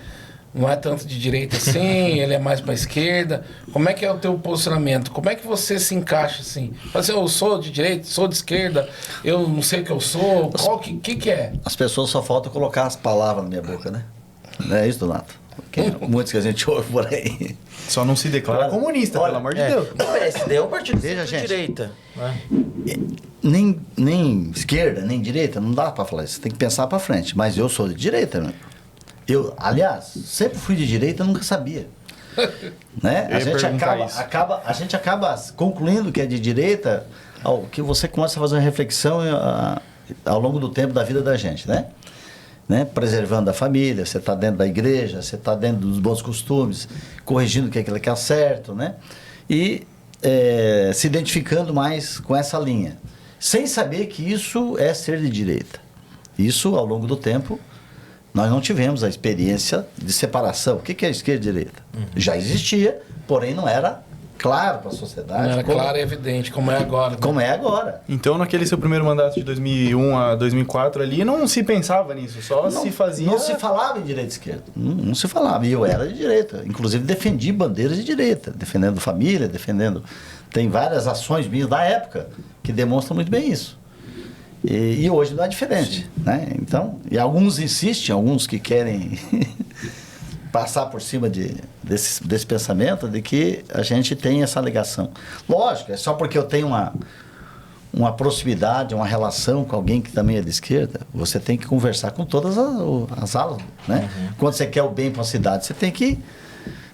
tanto de direita assim, ele é mais para esquerda. Como é que é o teu posicionamento? Como é que você se encaixa assim? Fala assim, eu sou de direita, sou de esquerda, eu não sei o que eu sou. Qual que é? As pessoas só faltam colocar as palavras na minha boca, né? Não é isso, Donato? Muitos que a gente ouve por aí. Só não se declara comunista, pelo amor de Deus. O PSD é um partido Veja, de gente. direita. Né? Nem esquerda, nem direita, não dá para falar isso. Você tem que pensar para frente. Mas eu sou de direita, né? Eu, aliás, sempre fui de direita, nunca sabia. Né? Eu ia perguntar isso. A gente acaba concluindo que é de direita, ao que você começa a fazer uma reflexão ao longo do tempo da vida da gente, né? Preservando a família, você está dentro da igreja, você está dentro dos bons costumes, corrigindo o que é aquilo que é certo, né? E se identificando mais com essa linha, sem saber que isso é ser de direita. Isso, ao longo do tempo, nós não tivemos a experiência de separação. O que é esquerda e direita? Já existia, porém não era claro para a sociedade. Não era claro e evidente, como é agora. Como é agora. Então, naquele seu primeiro mandato de 2001 a 2004 ali, não se pensava nisso, só se fazia... Não se falava em direita e esquerda. Não se falava. E eu era de direita. Inclusive, defendi bandeiras de direita. Defendendo família, defendendo... Tem várias ações minhas da época que demonstram muito bem isso. E hoje não é diferente. Né? Então, e alguns insistem, alguns que querem... passar por cima desse pensamento de que a gente tem essa ligação. Lógico, é só porque eu tenho uma proximidade, uma relação com alguém que também é de esquerda, você tem que conversar com todas as alas, né? Quando você quer o bem para a cidade, você tem que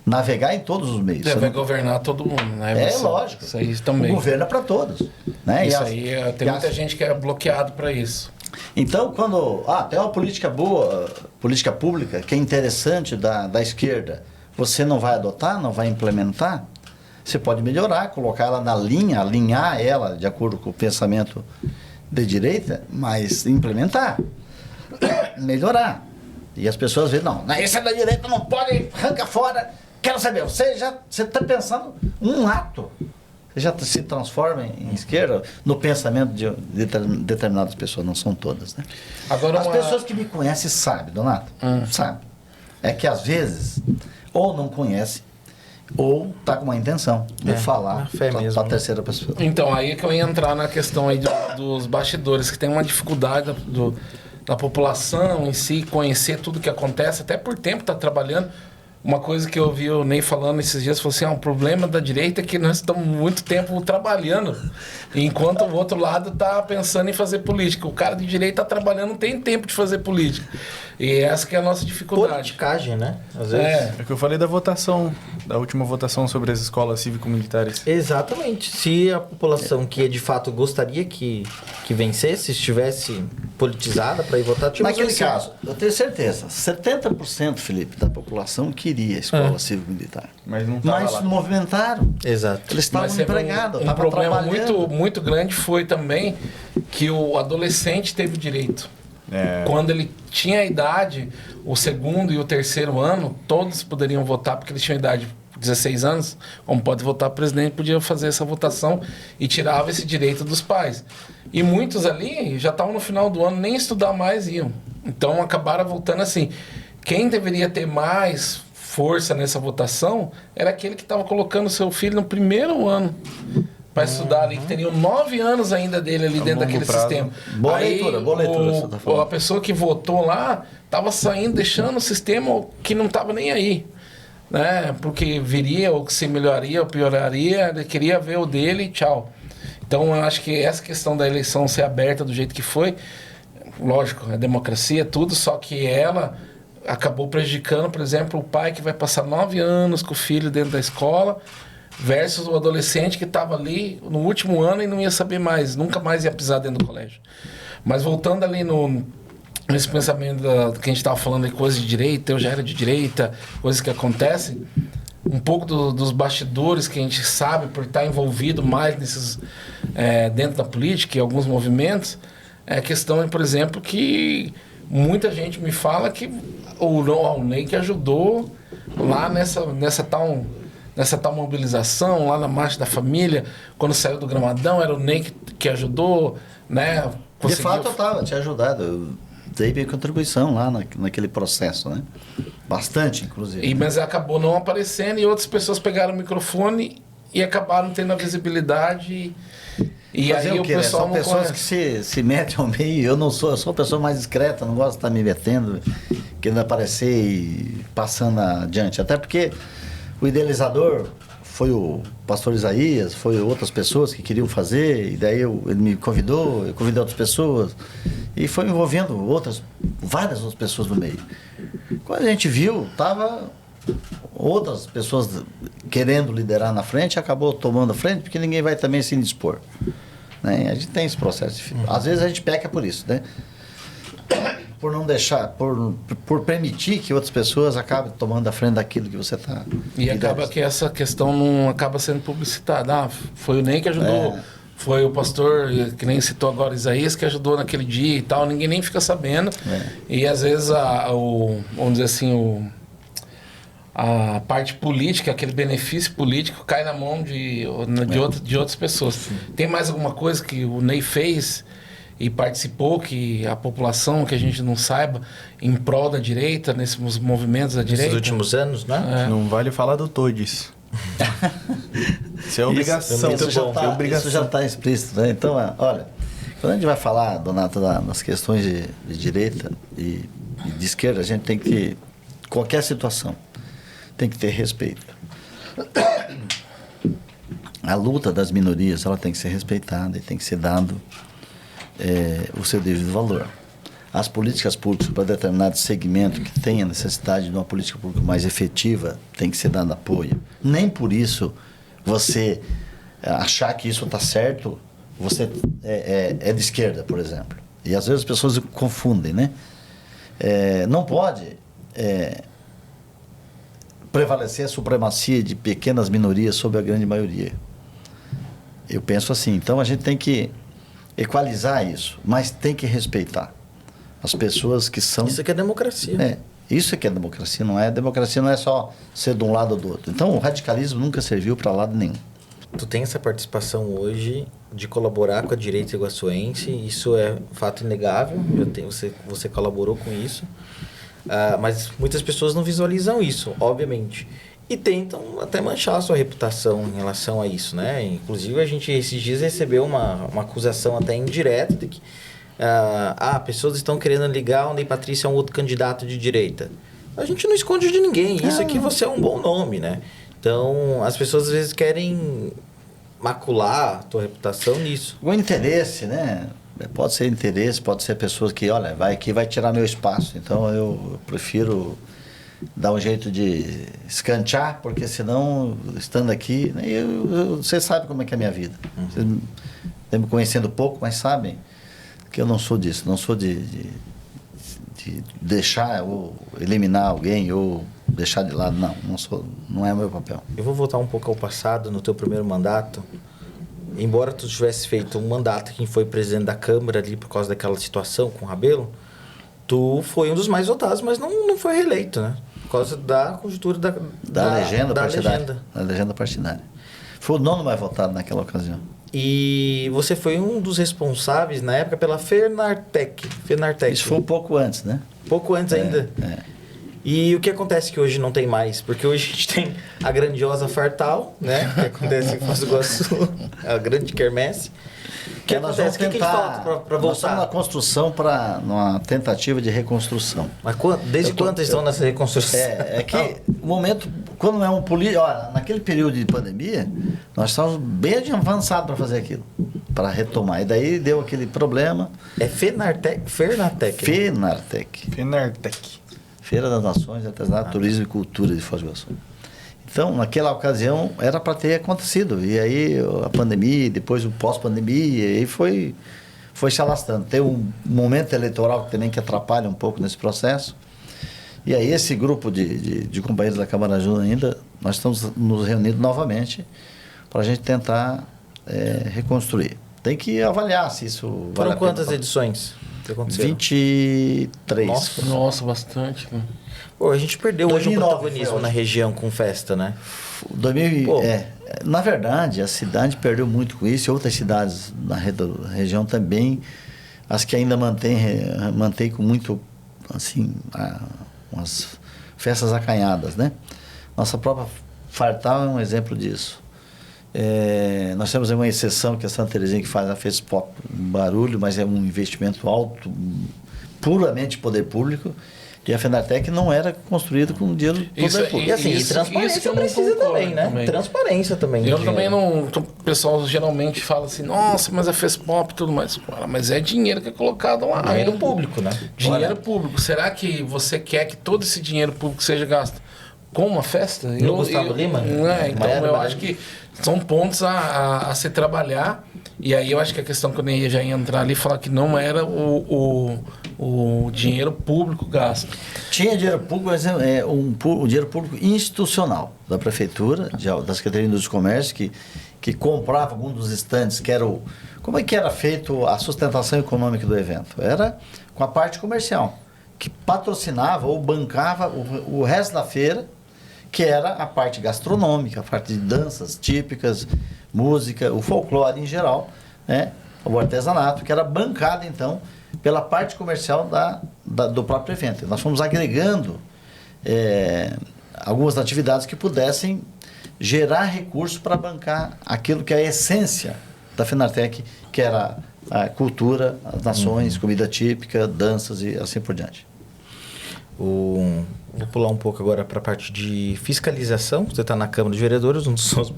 navegar em todos os meios. Vai governar todo mundo, né? Lógico. Isso aí também. O governo é para todos. Né? Isso aí, tem muita gente que é bloqueado para isso. Então, quando tem uma política boa, política pública, que é interessante da esquerda, você não vai adotar, não vai implementar, você pode melhorar, colocar ela na linha, alinhar ela de acordo com o pensamento de direita, mas implementar, melhorar. E as pessoas veem, não, isso é da direita, não pode, arranca fora. Quero saber, você está pensando um ato. Você já se transforma em esquerda no pensamento de determinadas pessoas, não são todas, né? Agora as pessoas que me conhecem sabem, Donato, sabem. É que às vezes, ou não conhece, ou está com uma intenção de falar para a terceira pessoa. Então, aí é que eu ia entrar na questão aí dos bastidores, que tem uma dificuldade da população em si conhecer tudo que acontece, até por tempo está trabalhando. Uma coisa que eu ouvi o Ney falando esses dias, falou assim, o problema da direita é que nós estamos muito tempo trabalhando, enquanto o outro lado está pensando em fazer política. O cara de direita está trabalhando, não tem tempo de fazer política. E essa que é a nossa dificuldade. Politicagem, né? Às vezes. É que eu falei da votação, da última votação sobre as escolas cívico-militares. Exatamente. Se a população que de fato gostaria que vencesse, estivesse politizada para ir votar... Naquele caso, eu tenho certeza, 70%, Felipe, da população queria a escola cívico-militar. Mas não estava lá. Movimentaram. Exato. Eles estavam empregados, Um estavam problema trabalhando. muito grande foi também que o adolescente teve direito. Quando ele tinha a idade, o segundo e o terceiro ano, todos poderiam votar, porque eles tinham idade de 16 anos, como pode votar presidente, podia fazer essa votação e tirava esse direito dos pais. E muitos ali já estavam no final do ano, nem estudar mais iam. Então acabaram voltando assim. Quem deveria ter mais força nessa votação era aquele que estava colocando seu filho no primeiro ano para estudar ali, que teriam 9 anos ainda dele ali dentro daquele sistema. Boa leitura, você tá falando. A pessoa que votou lá estava saindo, deixando o sistema que não estava nem aí. Né? Porque viria, ou que se melhoraria, ou pioraria, ele queria ver o dele e tchau. Então, eu acho que essa questão da eleição ser aberta do jeito que foi, lógico, é democracia, tudo, só que ela acabou prejudicando, por exemplo, o pai que vai passar 9 anos com o filho dentro da escola, versus o adolescente que estava ali no último ano e não ia saber mais, nunca mais ia pisar dentro do colégio. Mas voltando ali nesse pensamento que a gente estava falando de coisas de direita, eu já era de direita, coisas que acontecem, um pouco dos bastidores que a gente sabe por estar envolvido mais nesses, dentro da política e alguns movimentos, é a questão, por exemplo, que muita gente me fala que o Ney que ajudou lá nessa tal mobilização, lá na Marcha da Família, quando saiu do Gramadão, era o Ney que ajudou, né? De fato, eu tinha ajudado. dei minha contribuição lá naquele processo, né? Bastante, inclusive. Mas acabou não aparecendo e outras pessoas pegaram o microfone e acabaram tendo a visibilidade. E fazer aí o quê, o pessoal São não pessoas conhece. que se metem ao meio. Eu sou uma pessoa mais discreta, não gosto de estar me metendo, querendo aparecer e passando adiante. Até porque o idealizador foi o pastor Isaías, foi outras pessoas que queriam fazer, e daí ele me convidou, eu convidei outras pessoas, e foi envolvendo várias outras pessoas no meio. Quando a gente viu, tava outras pessoas querendo liderar na frente, acabou tomando a frente, porque ninguém vai também se indispor. Né? A gente tem esse processo. Às vezes a gente peca por isso, né? Por não deixar, por permitir que outras pessoas acabem tomando a frente daquilo que você está... E acaba que essa questão não acaba sendo publicitada. foi o Ney que ajudou, foi o pastor, que nem citou agora, Isaías, que ajudou naquele dia e tal, ninguém nem fica sabendo. E às vezes, vamos dizer assim, a parte política, aquele benefício político cai na mão de outras pessoas. Sim. Tem mais alguma coisa que o Ney fez e participou, que a população, que a gente não saiba, em prol da direita, nesses movimentos da direita? Nesses últimos anos, né? Não vale falar do Todes. Isso é obrigação. Isso já está explícito, né? Então, olha, quando a gente vai falar, Donato, das questões de direita e de esquerda, a gente tem que, qualquer situação, tem que ter respeito. A luta das minorias, ela tem que ser respeitada e tem que ser dado o seu devido valor. As políticas públicas para determinado segmento que tenha necessidade de uma política pública mais efetiva, tem que ser dado apoio. Nem por isso você achar que isso está certo, você é de esquerda, por exemplo. E às vezes as pessoas confundem, né? Não pode prevalecer a supremacia de pequenas minorias sobre a grande maioria. Eu penso assim. Então a gente tem que equalizar isso, mas tem que respeitar as pessoas que são... Isso aqui é democracia. Isso aqui é democracia, não é? Democracia não é só ser de um lado ou do outro. Então o radicalismo nunca serviu para lado nenhum. Tu tem essa participação hoje de colaborar com a direita iguaçuense, isso é fato inegável, você colaborou com isso, mas muitas pessoas não visualizam isso, obviamente. E tentam até manchar a sua reputação em relação a isso, né? Inclusive, a gente esses dias recebeu uma acusação até indireta de que pessoas estão querendo ligar o Ney Patrício a um outro candidato de direita. A gente não esconde de ninguém. Isso aqui você é um bom nome, né? Então, as pessoas às vezes querem macular a tua reputação nisso. O interesse, né? Pode ser interesse, pode ser pessoas que, olha, vai tirar meu espaço. Então, eu prefiro dar um jeito de escantear, porque senão, estando aqui, você sabe como é que é a minha vida. Vocês estão me conhecendo pouco, mas sabem que eu não sou disso. Não sou de deixar ou eliminar alguém ou deixar de lado. Não é o meu papel. Eu vou voltar um pouco ao passado, no teu primeiro mandato. Embora tu tivesse feito um mandato que foi presidente da Câmara ali por causa daquela situação com o Rabelo, tu foi um dos mais votados, mas não foi reeleito, né? Por causa da conjuntura da legenda partidária. Da legenda partidária. Foi o 9º mais votado naquela ocasião. E você foi um dos responsáveis, na época, pela Fenartec. Isso foi um pouco antes, né? Pouco antes ainda? E o que acontece que hoje não tem mais? Porque hoje a gente tem a grandiosa Fartal, né? Que acontece em Foz do Iguaçu, a grande quermesse. O que acontece? O que falta para voltar? Nós estamos na construção, numa tentativa de reconstrução. Mas desde quando estão nessa reconstrução? É que o momento, quando é um político... Olha, naquele período de pandemia, nós estávamos bem avançados para fazer aquilo, para retomar. E daí deu aquele problema. É Fenartec? Fenartec. Feira das Nações, Artesanato, Turismo e Cultura de Foz do Iguaçu. Então, naquela ocasião, era para ter acontecido. E aí, a pandemia, depois o pós-pandemia, e aí foi se alastrando. Tem um momento eleitoral também que atrapalha um pouco nesse processo. E aí, esse grupo de companheiros da Câmara Júnior ainda, nós estamos nos reunindo novamente para a gente tentar reconstruir. Tem que avaliar se isso vale a pena. Foram quantas edições que aconteceram? 23. Nossa, bastante. Né? Pô, a gente perdeu hoje o protagonismo na região com festa, né? Na verdade, a cidade perdeu muito com isso, e outras cidades na região também as que ainda mantém com muito, assim, umas festas acanhadas, né? Nossa própria Fartal é um exemplo disso. Nós temos uma exceção, que é a Santa Terezinha, que faz a Fespop, um barulho, mas é um investimento alto, puramente poder público. E a Fenartec não era construída com dinheiro do poder público. E assim, transparência que eu precisa também, né? também. Transparência também. Eu também não... O pessoal geralmente fala assim, nossa, mas a Fespop e tudo mais. Mas é dinheiro que é colocado lá. Dinheiro público, né? Dinheiro público. Será que você quer que todo esse dinheiro público seja gasto com uma festa? No Gustavo Lima? Então eu acho que são pontos a se trabalhar. E aí eu acho que a questão que eu nem já ia entrar ali, falar que não era o dinheiro público gasto. Tinha dinheiro público, mas o dinheiro público institucional da prefeitura, da Secretaria de Indústria e Comércio, que comprava algum dos estandes, como é que era feito a sustentação econômica do evento? Era com a parte comercial, que patrocinava ou bancava o resto da feira, que era a parte gastronômica, a parte de danças típicas, música, o folclore em geral, né? O artesanato, que era bancado, então, pela parte comercial do próprio evento. Nós fomos agregando algumas atividades que pudessem gerar recursos para bancar aquilo que é a essência da Fenartec, que era a cultura, as nações, comida típica, danças e assim por diante. Vou pular um pouco agora para a parte de fiscalização. Você está na Câmara de Vereadores, um dos seus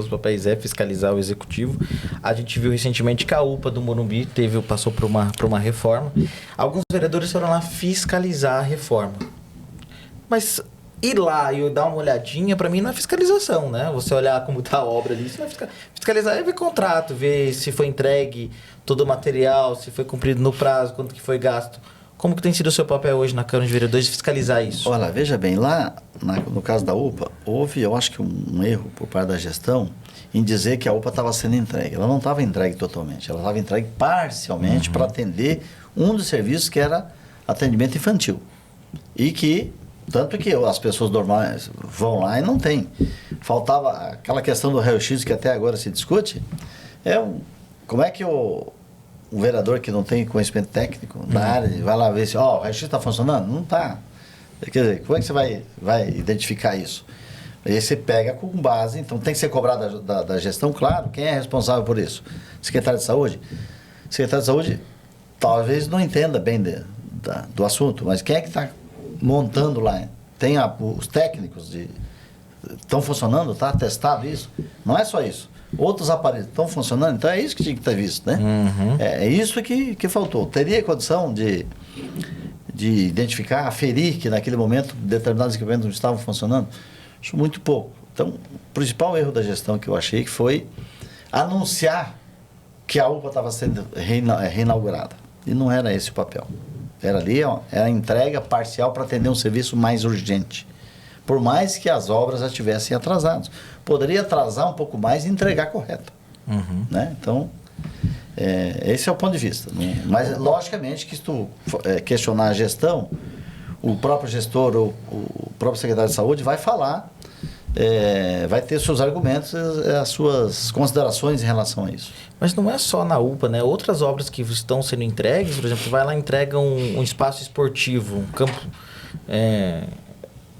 papéis é fiscalizar o Executivo. A gente viu recentemente que a UPA do Morumbi passou por uma reforma. Alguns vereadores foram lá fiscalizar a reforma. Mas ir lá e dar uma olhadinha, para mim, não é fiscalização, né? Você olhar como está a obra ali, isso não é fiscalizar é ver contrato, ver se foi entregue todo o material, se foi cumprido no prazo, quanto que foi gasto. Como que tem sido o seu papel hoje na Câmara de Vereadores de fiscalizar isso? Olha, veja bem, lá no caso da UPA, houve, eu acho que um erro por parte da gestão em dizer que a UPA estava sendo entregue. Ela não estava entregue totalmente, ela estava entregue parcialmente para atender um dos serviços que era atendimento infantil. E que, tanto que as pessoas normais vão lá e não tem. Faltava aquela questão do raio-x que até agora se discute, como é que o vereador que não tem conhecimento técnico na área, vai lá ver se o raio-x está funcionando? Não está. Quer dizer, como é que você vai identificar isso? Aí você pega com base, então tem que ser cobrado da gestão, claro, quem é responsável por isso? Secretário de Saúde? Secretário de Saúde talvez não entenda bem do assunto, mas quem é que está montando lá? Tem os técnicos estão funcionando, está testado isso? Não é só isso. Outros aparelhos estão funcionando, então é isso que tinha que ter visto, né? Uhum. É isso que faltou. Teria condição de identificar, aferir que naquele momento determinados equipamentos não estavam funcionando? Acho muito pouco. Então, o principal erro da gestão que eu achei que foi anunciar que a UPA estava sendo reinaugurada. E não era esse o papel. Era a entrega parcial para atender um serviço mais urgente. Por mais que as obras já estivessem atrasadas. Poderia atrasar um pouco mais e entregar correto. Uhum. Né? Então, esse é o ponto de vista. Né? Mas, logicamente, que se tu questionar a gestão, o próprio gestor ou o próprio secretário de saúde vai falar, vai ter seus argumentos, as suas considerações em relação a isso. Mas não é só na UPA, né? Outras obras que estão sendo entregues, por exemplo, vai lá e entrega um espaço esportivo, um campo...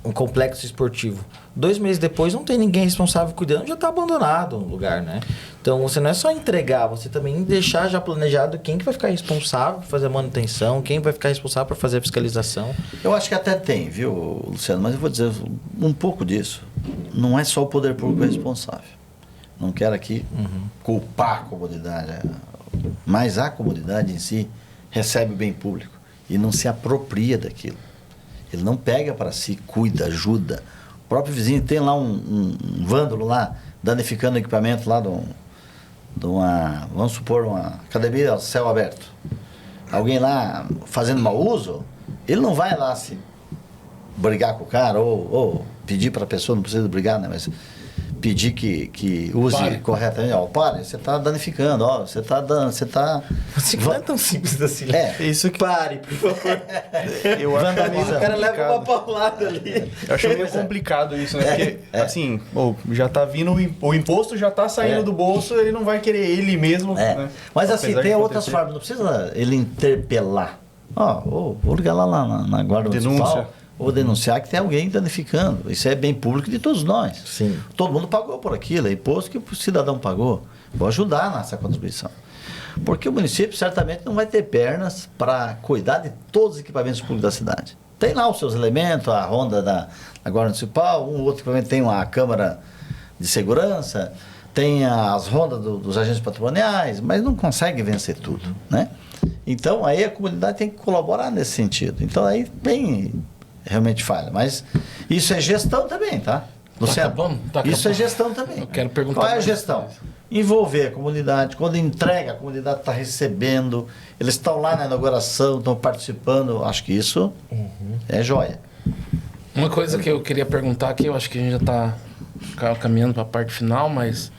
um complexo esportivo. 2 meses depois não tem ninguém responsável cuidando, já está abandonado o lugar, né? Então você não é só entregar, você também deixar já planejado quem que vai ficar responsável por fazer a manutenção, quem vai ficar responsável por fazer a fiscalização. Eu acho que até tem, viu, Luciano? Mas eu vou dizer um pouco disso. Não é só o poder público responsável. Não quero aqui culpar a comunidade, mas a comunidade em si recebe o bem público e não se apropria daquilo. Ele não pega para si, cuida, ajuda. O próprio vizinho tem lá um vândalo lá, danificando o equipamento lá de uma, vamos supor, uma academia a céu aberto. Alguém lá fazendo mau uso, ele não vai lá se brigar com o cara ou pedir para a pessoa, não precisa brigar, né? Mas pedir que use Pare. corretamente. Ó, pare, você está danificando, ó, você está dando, você está... Não é tão simples assim. É, Isso que Pare, por favor. eu acho meio O cara leva uma complicado. paulada ali. Eu acho meio complicado isso, né? Porque, assim, já tá vindo, o imposto já tá saindo do bolso, ele não vai querer ele mesmo. Né? Mas assim, Apesar tem de outras acontecer. formas, não precisa ele interpelar. Ó, vou ligar lá na guarda Denúncia. municipal, vou denunciar que tem alguém danificando. Isso é bem público de todos nós. Sim. Todo mundo pagou por aquilo, é imposto que o cidadão pagou. Vou ajudar nessa contribuição. Porque o município certamente não vai ter pernas para cuidar de todos os equipamentos públicos da cidade. Tem lá os seus elementos, a ronda da guarda municipal, um outro equipamento tem uma câmara de segurança, tem as rondas dos agentes patrimoniais, mas não consegue vencer tudo, né? Então, aí a comunidade tem que colaborar nesse sentido. Então, aí tem realmente falha. Mas isso é gestão também, tá? Luciano, acabando? Tá isso é acabando. gestão também. Eu quero perguntar Qual é a mais gestão? coisa. Envolver a comunidade. Quando entrega, a comunidade está recebendo. Eles estão lá na inauguração, estão participando. Acho que isso é joia. Uma coisa que eu queria perguntar aqui, eu acho que a gente já está caminhando para a parte final, mas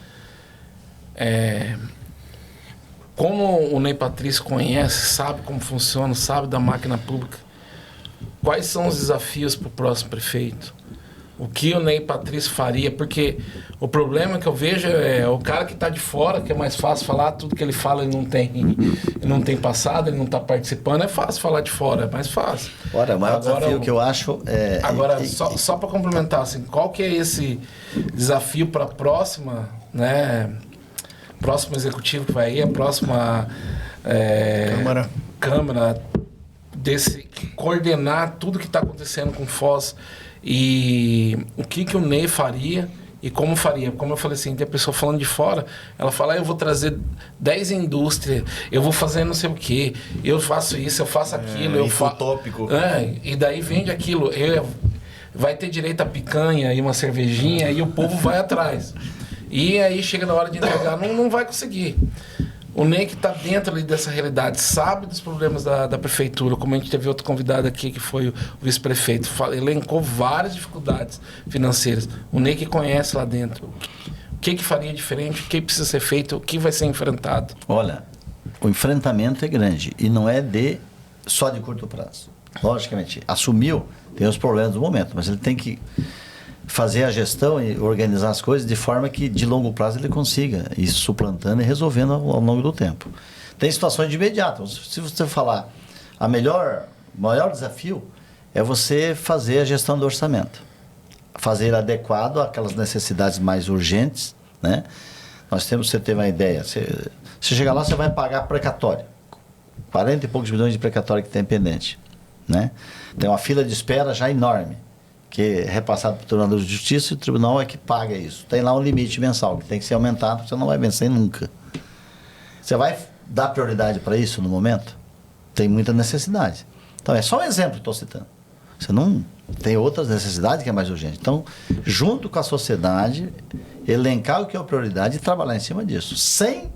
como o Ney Patrício conhece, sabe como funciona, sabe da máquina pública, quais são os desafios para o próximo prefeito? O que o Ney Patrício faria? Porque o problema que eu vejo é o cara que está de fora, que é mais fácil falar, tudo que ele fala ele não tem passado, ele não está participando, é fácil falar de fora, é mais fácil. Ora, o maior Agora, desafio que eu acho é... Agora, só para complementar, assim, qual que é esse desafio para a próxima, né? Próximo executivo que vai aí, a próxima Câmara coordenar tudo que está acontecendo com Foz e o que o Ney faria e como faria. Como eu falei assim, tem a pessoa falando de fora, ela fala, eu vou trazer 10 indústrias, eu vou fazer não sei o quê, eu faço isso, eu faço aquilo, eu faço... Infotópico. E daí vende aquilo, vai ter direito a picanha e uma cervejinha e o povo vai atrás. E aí chega na hora de entregar, não vai conseguir. O Ney que está dentro ali dessa realidade, sabe dos problemas da prefeitura, como a gente teve outro convidado aqui que foi o vice-prefeito, elencou várias dificuldades financeiras. O Ney que conhece lá dentro, o que faria diferente, o que precisa ser feito, o que vai ser enfrentado? Olha, o enfrentamento é grande e não é só de curto prazo. Logicamente, assumiu, tem os problemas do momento, mas ele tem que fazer a gestão e organizar as coisas de forma que de longo prazo ele consiga ir suplantando e resolvendo ao longo do tempo. Tem situações de imediato. Se você falar, o maior desafio é você fazer a gestão do orçamento. Fazer adequado àquelas necessidades mais urgentes, né? Nós temos, você ter uma ideia, você chegar lá, você vai pagar precatório. 40 e poucos milhões de precatório que tem pendente, né? Tem uma fila de espera já enorme, que é repassado para o Tribunal de Justiça e o tribunal é que paga isso. Tem lá um limite mensal, que tem que ser aumentado, você não vai vencer nunca. Você vai dar prioridade para isso no momento? Tem muita necessidade. Então, é só um exemplo que estou citando. Você não tem outras necessidades que é mais urgente. Então, junto com a sociedade, elencar o que é a prioridade e trabalhar em cima disso, sem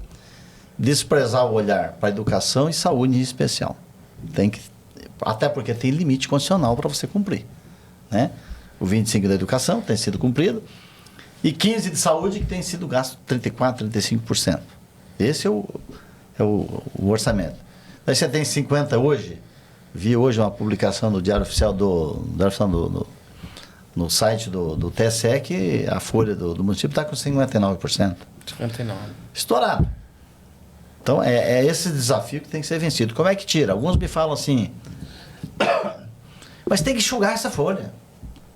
desprezar o olhar para a educação e saúde em especial. Até porque tem limite constitucional para você cumprir, né? O 25 da educação tem sido cumprido e 15 de saúde que tem sido gasto 34%, 35%. Esse é o orçamento. Aí você tem 50 hoje, vi hoje uma publicação no Diário Oficial no site do TSE que a folha do município está com 59%. 59%. Estourado. Então é esse desafio que tem que ser vencido. Como é que tira? Alguns me falam assim, mas tem que enxugar essa folha.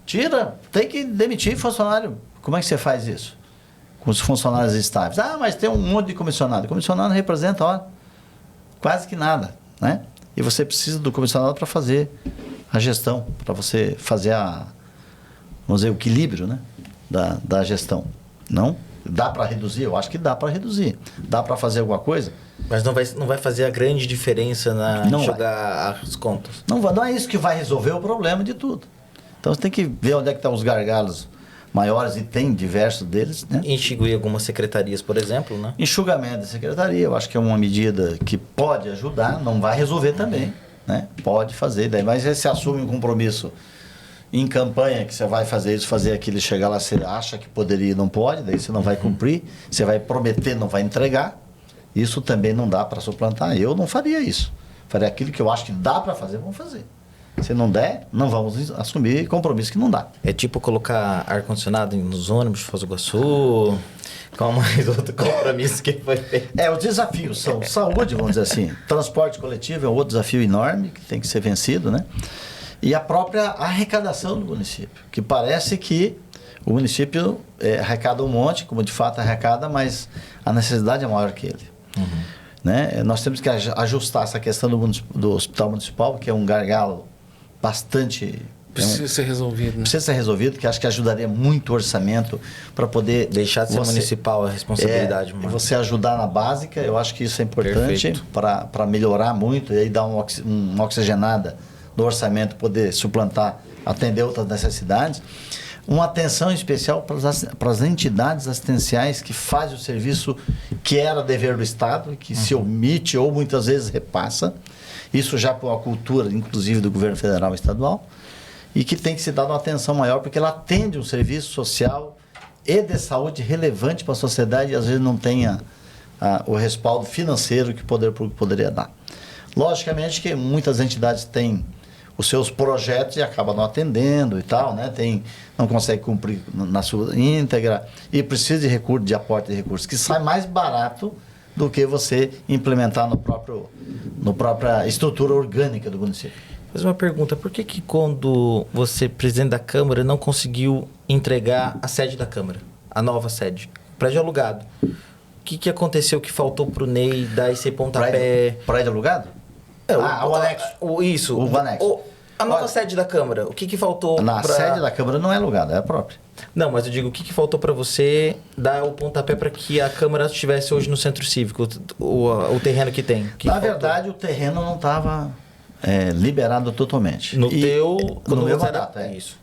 Tira, tem que demitir funcionário. Como é que você faz isso? Com os funcionários estáveis. Ah, mas tem um monte de comissionado. O comissionado representa, quase que nada, né? E você precisa do comissionado para fazer a gestão, para você fazer vamos dizer, o equilíbrio, né? da gestão. Não? Dá para reduzir? Eu acho que dá para reduzir. Dá para fazer alguma coisa? Mas não vai fazer a grande diferença Não jogar as contas. Não é isso que vai resolver o problema de tudo. Então você tem que ver onde é que estão os gargalos maiores, e tem diversos deles, né? Extinguir algumas secretarias, por exemplo, né? Enxugamento da secretaria, eu acho que é uma medida que pode ajudar, não vai resolver também, né? Pode fazer, daí, mas você assume um compromisso em campanha que você vai fazer isso, fazer aquilo, chegar lá, você acha que poderia e não pode, daí você não vai cumprir, você vai prometer, não vai entregar. Isso também não dá para suplantar. Eu não faria isso. Faria aquilo que eu acho que dá para fazer, vamos fazer. Se não der, não vamos assumir compromisso que não dá. É tipo colocar ar-condicionado nos ônibus de Foz do Iguaçu. Qual mais outro compromisso que foi feito? Os desafios são saúde, vamos dizer assim. Transporte coletivo é outro desafio enorme que tem que ser vencido, né? E a própria arrecadação do município, que parece que o município arrecada um monte, como de fato arrecada, mas a necessidade é maior que ele. Né? Nós temos que ajustar essa questão do hospital municipal, que é um gargalo bastante... Precisa ser resolvido. Né? Precisa ser resolvido, que acho que ajudaria muito o orçamento para poder... Deixar de ser municipal a responsabilidade. Você ajudar na básica, eu acho que isso é importante para melhorar muito e aí dar uma oxigenada no orçamento, poder suplantar, atender outras necessidades. Uma atenção especial para as entidades assistenciais que fazem o serviço que era dever do Estado, que se omite ou muitas vezes repassa. Isso já por uma cultura, inclusive, do governo federal e estadual, e que tem que se dar uma atenção maior, porque ela atende um serviço social e de saúde relevante para a sociedade e às vezes não tem o respaldo financeiro que o poder público poderia dar. Logicamente que muitas entidades têm os seus projetos e acabam não atendendo e tal, né? Não consegue cumprir na sua íntegra e precisa de recurso, de aporte de recursos, que sai mais barato do que você implementar no própria estrutura orgânica do município. Fazer uma pergunta, por que quando você, presidente da Câmara, não conseguiu entregar a sede da Câmara, a nova sede, prédio alugado? O que aconteceu que faltou para o Ney dar esse pontapé? Prédio alugado? O anexo. Isso. O anexo. A nova sede da Câmara, o que faltou? A sede da Câmara não é alugada, é a própria. Não, mas eu digo, o que faltou para você dar o pontapé para que a Câmara estivesse hoje no Centro Cívico, o terreno que tem? Na verdade, o terreno não estava liberado totalmente. No meu mandato, isso.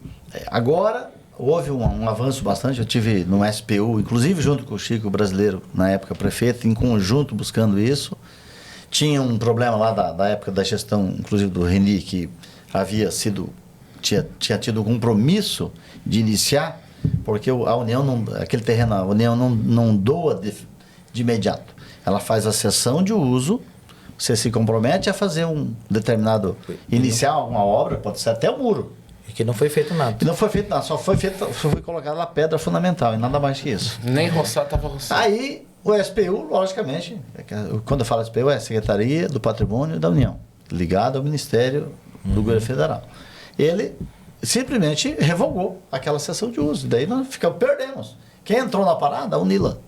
Agora, houve um avanço bastante, eu tive no SPU, inclusive junto com o Chico Brasileiro, na época prefeito, em conjunto buscando isso. Tinha um problema lá da época da gestão, inclusive do Reni, que tinha tido um compromisso de iniciar, porque a União, aquele terreno, a União não doa de imediato. Ela faz a cessão de uso, você se compromete a fazer um determinado, iniciar uma obra, pode ser até um muro. E que não foi feito nada. E não foi feito nada, só foi colocada lá a pedra fundamental, e nada mais que isso. Nem roçar, estava roçando. Aí, o SPU, logicamente, quando eu falo SPU, é a Secretaria do Patrimônio da União, ligado ao Ministério do Governo Federal. Ele simplesmente revogou aquela cessão de uso. Daí nós perdemos. Quem entrou na parada? A Unila.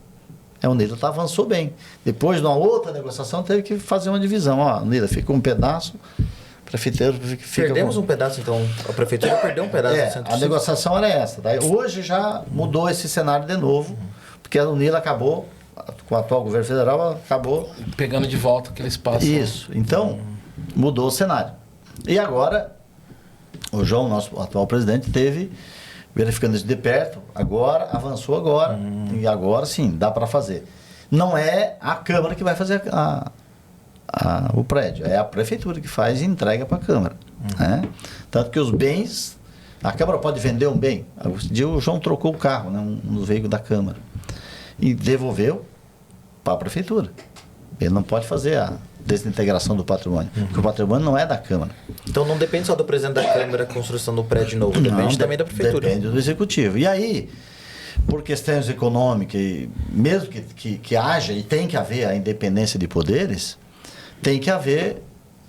A Unila avançou bem. Depois, de uma outra negociação, teve que fazer uma divisão. A Unila fica um pedaço, a prefeitura fica... Perdemos um pedaço, então. A prefeitura perdeu um pedaço do Centro. A negociação era essa. Daí, hoje já mudou esse cenário de novo, porque a Unila acabou, com o atual governo federal, acabou... pegando de volta aquele espaço. Isso. Então, mudou o cenário. E agora, o João, nosso atual presidente, teve, verificando isso de perto, avançou agora, e agora sim, dá para fazer. Não é a Câmara que vai fazer o prédio, é a Prefeitura que faz e entrega para a Câmara. Né? Tanto que os bens, a Câmara pode vender um bem. Esse dia o João trocou o carro, né, um dos veículos da Câmara, e devolveu para a Prefeitura. Ele não pode fazer a desintegração do patrimônio, porque o patrimônio não é da Câmara. Então não depende só do presidente da Câmara a construção do prédio novo, depende também da Prefeitura. Depende do Executivo. E aí, por questões econômicas, mesmo que haja e tem que haver a independência de poderes, tem que haver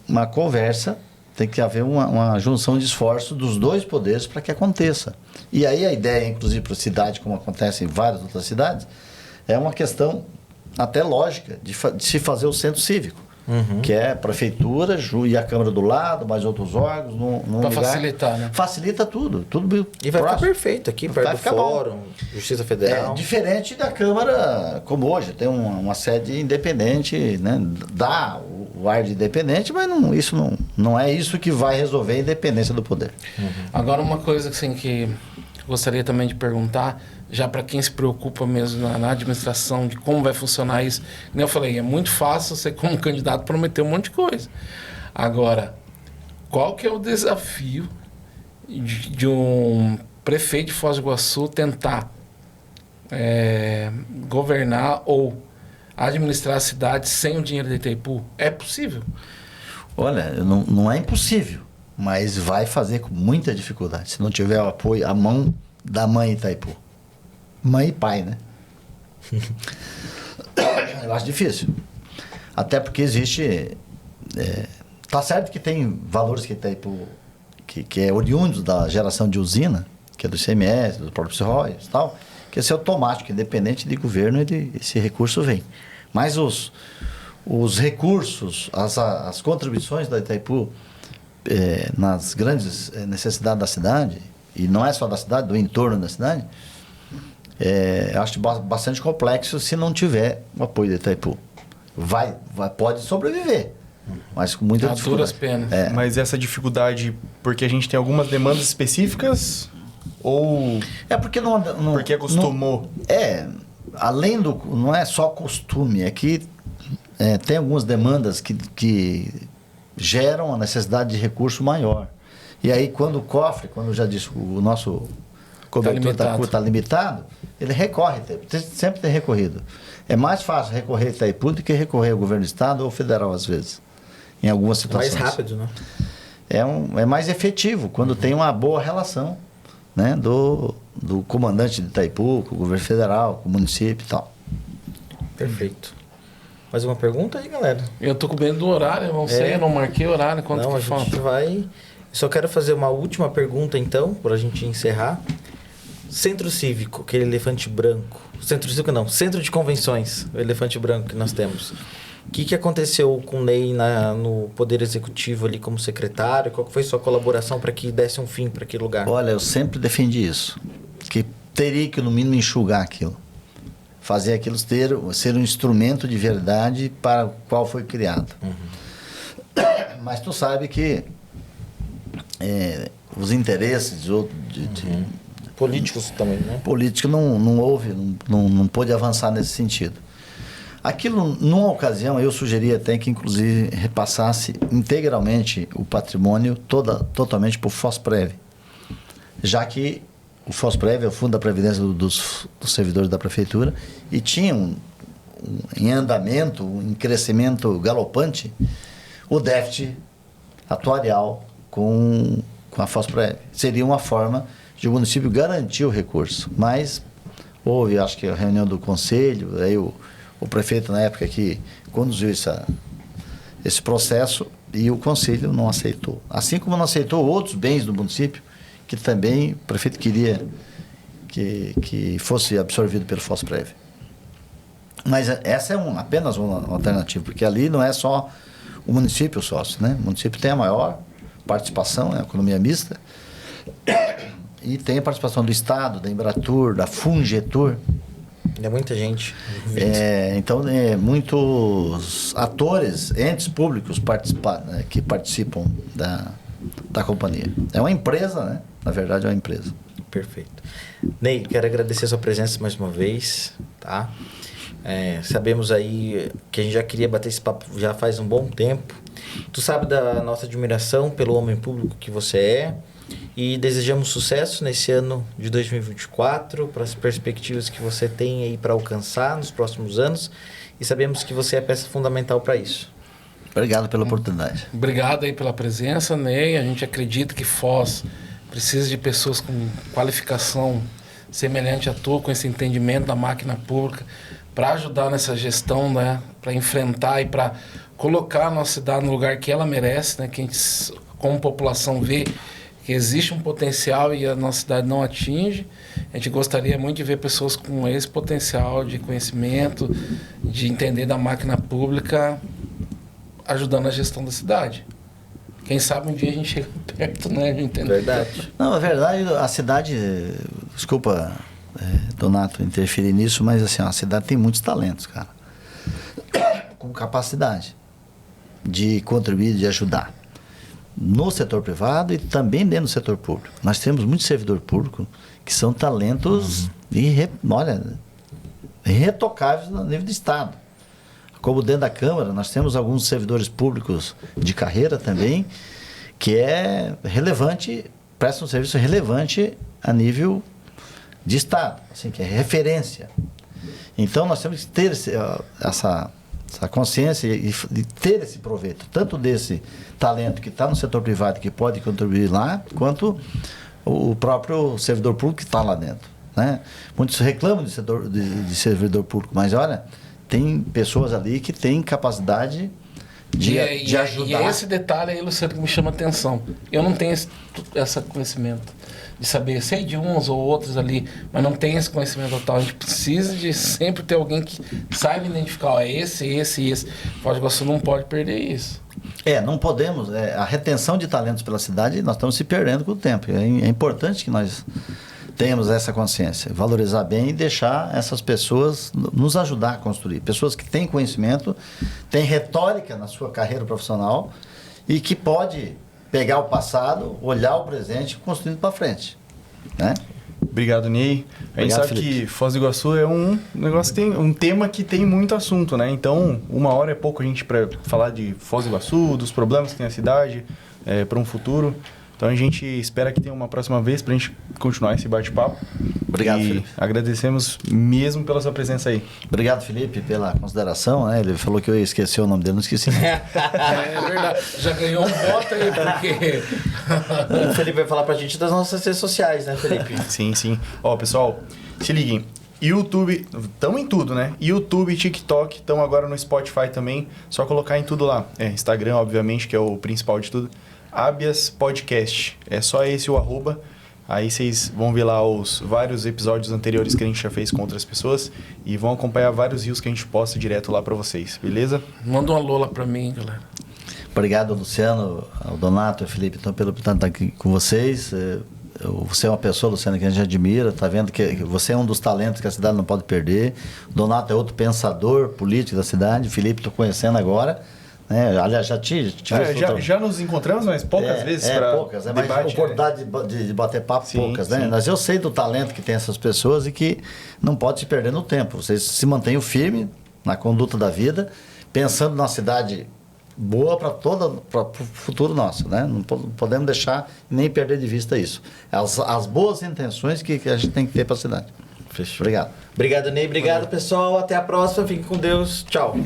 uma conversa, tem que haver uma junção de esforços dos dois poderes para que aconteça. E aí a ideia, inclusive para a cidade, como acontece em várias outras cidades, é uma questão até lógica de se fazer o centro cívico. Que é a prefeitura e a Câmara do lado, mais outros órgãos. Para facilitar, né? Facilita tudo. E vai ficar perfeito aqui, perto do Fórum, Justiça Federal. Diferente da Câmara, como hoje, tem uma sede independente, né? Dá o ar de independente, mas isso não é isso que vai resolver a independência do poder. Agora, uma coisa assim, que gostaria também de perguntar, já para quem se preocupa mesmo na administração, de como vai funcionar isso. Como eu falei, é muito fácil você, como candidato, prometer um monte de coisa. Agora, qual que é o desafio de um prefeito de Foz do Iguaçu tentar governar ou administrar a cidade sem o dinheiro da Itaipu? É possível? Olha, não é impossível, mas vai fazer com muita dificuldade. Se não tiver o apoio, a mão da mãe Itaipu. Mãe e pai, né? Eu acho difícil. Até porque existe... tá certo que tem valores que Itaipu... Que é oriundo da geração de usina, que é do ICMS, dos próprios royalties e tal, que esse é automático, independente de governo, esse recurso vem. Mas os recursos, as contribuições da Itaipu nas grandes necessidades da cidade, e não é só da cidade, do entorno da cidade, eu acho bastante complexo se não tiver o apoio da Itaipu. Pode sobreviver, mas com muita dificuldade. Duras penas. Mas essa dificuldade, porque a gente tem algumas demandas específicas ou... Porque não porque acostumou? Além do... Não é só costume, é que tem algumas demandas que geram a necessidade de recurso maior. E aí, quando o cofre, quando eu já disse, o nosso cobertor está limitado, ele recorre, sempre tem recorrido. É mais fácil recorrer a Itaipu do que recorrer ao governo do estado ou federal, às vezes, em algumas situações. Mais rápido, né? É mais efetivo, quando tem uma boa relação, né, do comandante de Itaipu, com o governo federal, com o município e tal. Perfeito. Mais uma pergunta aí, galera? Eu tô com medo do horário, eu não sei, eu não marquei o horário, quanto não, que a falta? gente vai... Só quero fazer uma última pergunta, então, para a gente encerrar. Centro Cívico, aquele elefante branco. Centro Cívico não, Centro de Convenções, o elefante branco que nós temos. O que aconteceu com o Ney no Poder Executivo ali como secretário? Qual foi sua colaboração para que desse um fim para aquele lugar? Olha, eu sempre defendi isso. Que teria que, no mínimo, enxugar aquilo. Fazer aquilo ser um instrumento de verdade para o qual foi criado. Mas tu sabe que os interesses políticos também, né? Político não pôde avançar nesse sentido. Aquilo, numa ocasião, eu sugeri até que, inclusive, repassasse integralmente o patrimônio totalmente para o FOSPREV, já que o FOSPREV é o Fundo da Previdência dos servidores da Prefeitura e tinha em andamento, em crescimento galopante, o déficit atuarial com a FOSPREV. Seria uma forma de o município garantir o recurso, mas houve, acho que a reunião do conselho, aí o prefeito na época que conduziu esse processo e o conselho não aceitou. Assim como não aceitou outros bens do município, que também o prefeito queria que fosse absorvido pelo FOSPREV. Mas essa é apenas uma alternativa, porque ali não é só o município sócio, né? O município tem a maior participação, a economia mista, e tem a participação do Estado, da Embratur, da Fungetur. É muita gente. Então, muitos atores, entes públicos que participam da companhia. É uma empresa, né? Na verdade, é uma empresa. Perfeito. Ney, quero agradecer a sua presença mais uma vez, tá? Sabemos aí que a gente já queria bater esse papo já faz um bom tempo. Tu sabe da nossa admiração pelo homem público que você é. E desejamos sucesso nesse ano de 2024, para as perspectivas que você tem aí para alcançar nos próximos anos. E sabemos que você é peça fundamental para isso. Obrigado pela oportunidade. Obrigado aí pela presença, Ney. A gente acredita que Foz precisa de pessoas com qualificação semelhante à tua, com esse entendimento da máquina pública, para ajudar nessa gestão, né? Para enfrentar e para colocar a nossa cidade no lugar que ela merece, né? Que a gente, como população, vê que existe um potencial e a nossa cidade não atinge. A gente gostaria muito de ver pessoas com esse potencial de conhecimento, de entender da máquina pública, ajudando a gestão da cidade. Quem sabe um dia a gente chega perto, né? De entender. Verdade. Não, é verdade, a cidade... Desculpa, Donato, interferir nisso, mas assim, a cidade tem muitos talentos, cara. Com capacidade de contribuir, de ajudar. No setor privado e também dentro do setor público. Nós temos muitos servidores públicos que são talentos irretocáveis no nível do Estado. Como dentro da Câmara, nós temos alguns servidores públicos de carreira também, que é relevante presta um serviço relevante a nível de Estado, assim, que é referência. Então, nós temos que ter essa consciência e ter esse proveito, tanto desse talento que está no setor privado, que pode contribuir lá, quanto o próprio servidor público que está lá dentro, né? Muitos reclamam de servidor público, mas olha, tem pessoas ali que têm capacidade de ajudar. E é esse detalhe aí, Luciano, que me chama a atenção. Eu não tenho esse conhecimento de saber, sei de uns ou outros ali, mas não tenho esse conhecimento total. A gente precisa de sempre ter alguém que saiba identificar, ó, esse. Foz do Iguaçu não pode perder isso. Não podemos. A retenção de talentos pela cidade, nós estamos se perdendo com o tempo. É importante que nós tenhamos essa consciência, valorizar bem e deixar essas pessoas nos ajudar a construir. Pessoas que têm conhecimento, têm retórica na sua carreira profissional e que pode pegar o passado, olhar o presente e construindo para frente, né? Obrigado, Ney. A gente Obrigado, sabe Felipe. que Foz do Iguaçu é um negócio que tem um tema que tem muito assunto, né? Então, 1 hora é pouco a gente para falar de Foz do Iguaçu, dos problemas que tem a cidade, para um futuro. Então a gente espera que tenha uma próxima vez para a gente continuar esse bate-papo. Obrigado, e Felipe. Agradecemos mesmo pela sua presença aí. Obrigado, Felipe, pela consideração, né? Ele falou que eu ia esquecer o nome dele, não esqueci. É verdade. Já ganhou um voto aí, porque... O Felipe vai falar pra gente das nossas redes sociais, né, Felipe? Sim. Ó, pessoal, se liguem. YouTube, estamos em tudo, né? YouTube, TikTok, estão agora no Spotify também. Só colocar em tudo lá. Instagram, obviamente, que é o principal de tudo. Habeas Podcast. É só esse o @. Aí vocês vão ver lá os vários episódios anteriores que a gente já fez com outras pessoas e vão acompanhar vários rios que a gente posta direto lá para vocês, beleza? Manda um alô lá pra mim, galera. Obrigado, Luciano, ao Donato, ao Felipe, então, pelo estar aqui com vocês. Você é uma pessoa, Luciano, que a gente admira, tá vendo que você é um dos talentos que a cidade não pode perder. O Donato é outro pensador político da cidade, o Felipe estou conhecendo agora. Aliás, já nos encontramos, mas poucas vezes para poucas, mas debate. oportunidade de bater papo, Sim, poucas, né? sim. Mas eu sei do talento que tem essas pessoas e que não pode se perder no tempo. Vocês se mantenham firme na conduta da vida, pensando na cidade boa para o futuro nosso, né? Não podemos deixar nem perder de vista isso. As boas intenções que a gente tem que ter para a cidade. Obrigado. Obrigado, Ney. Obrigado, pessoal. Até a próxima. Fiquem com Deus. Tchau.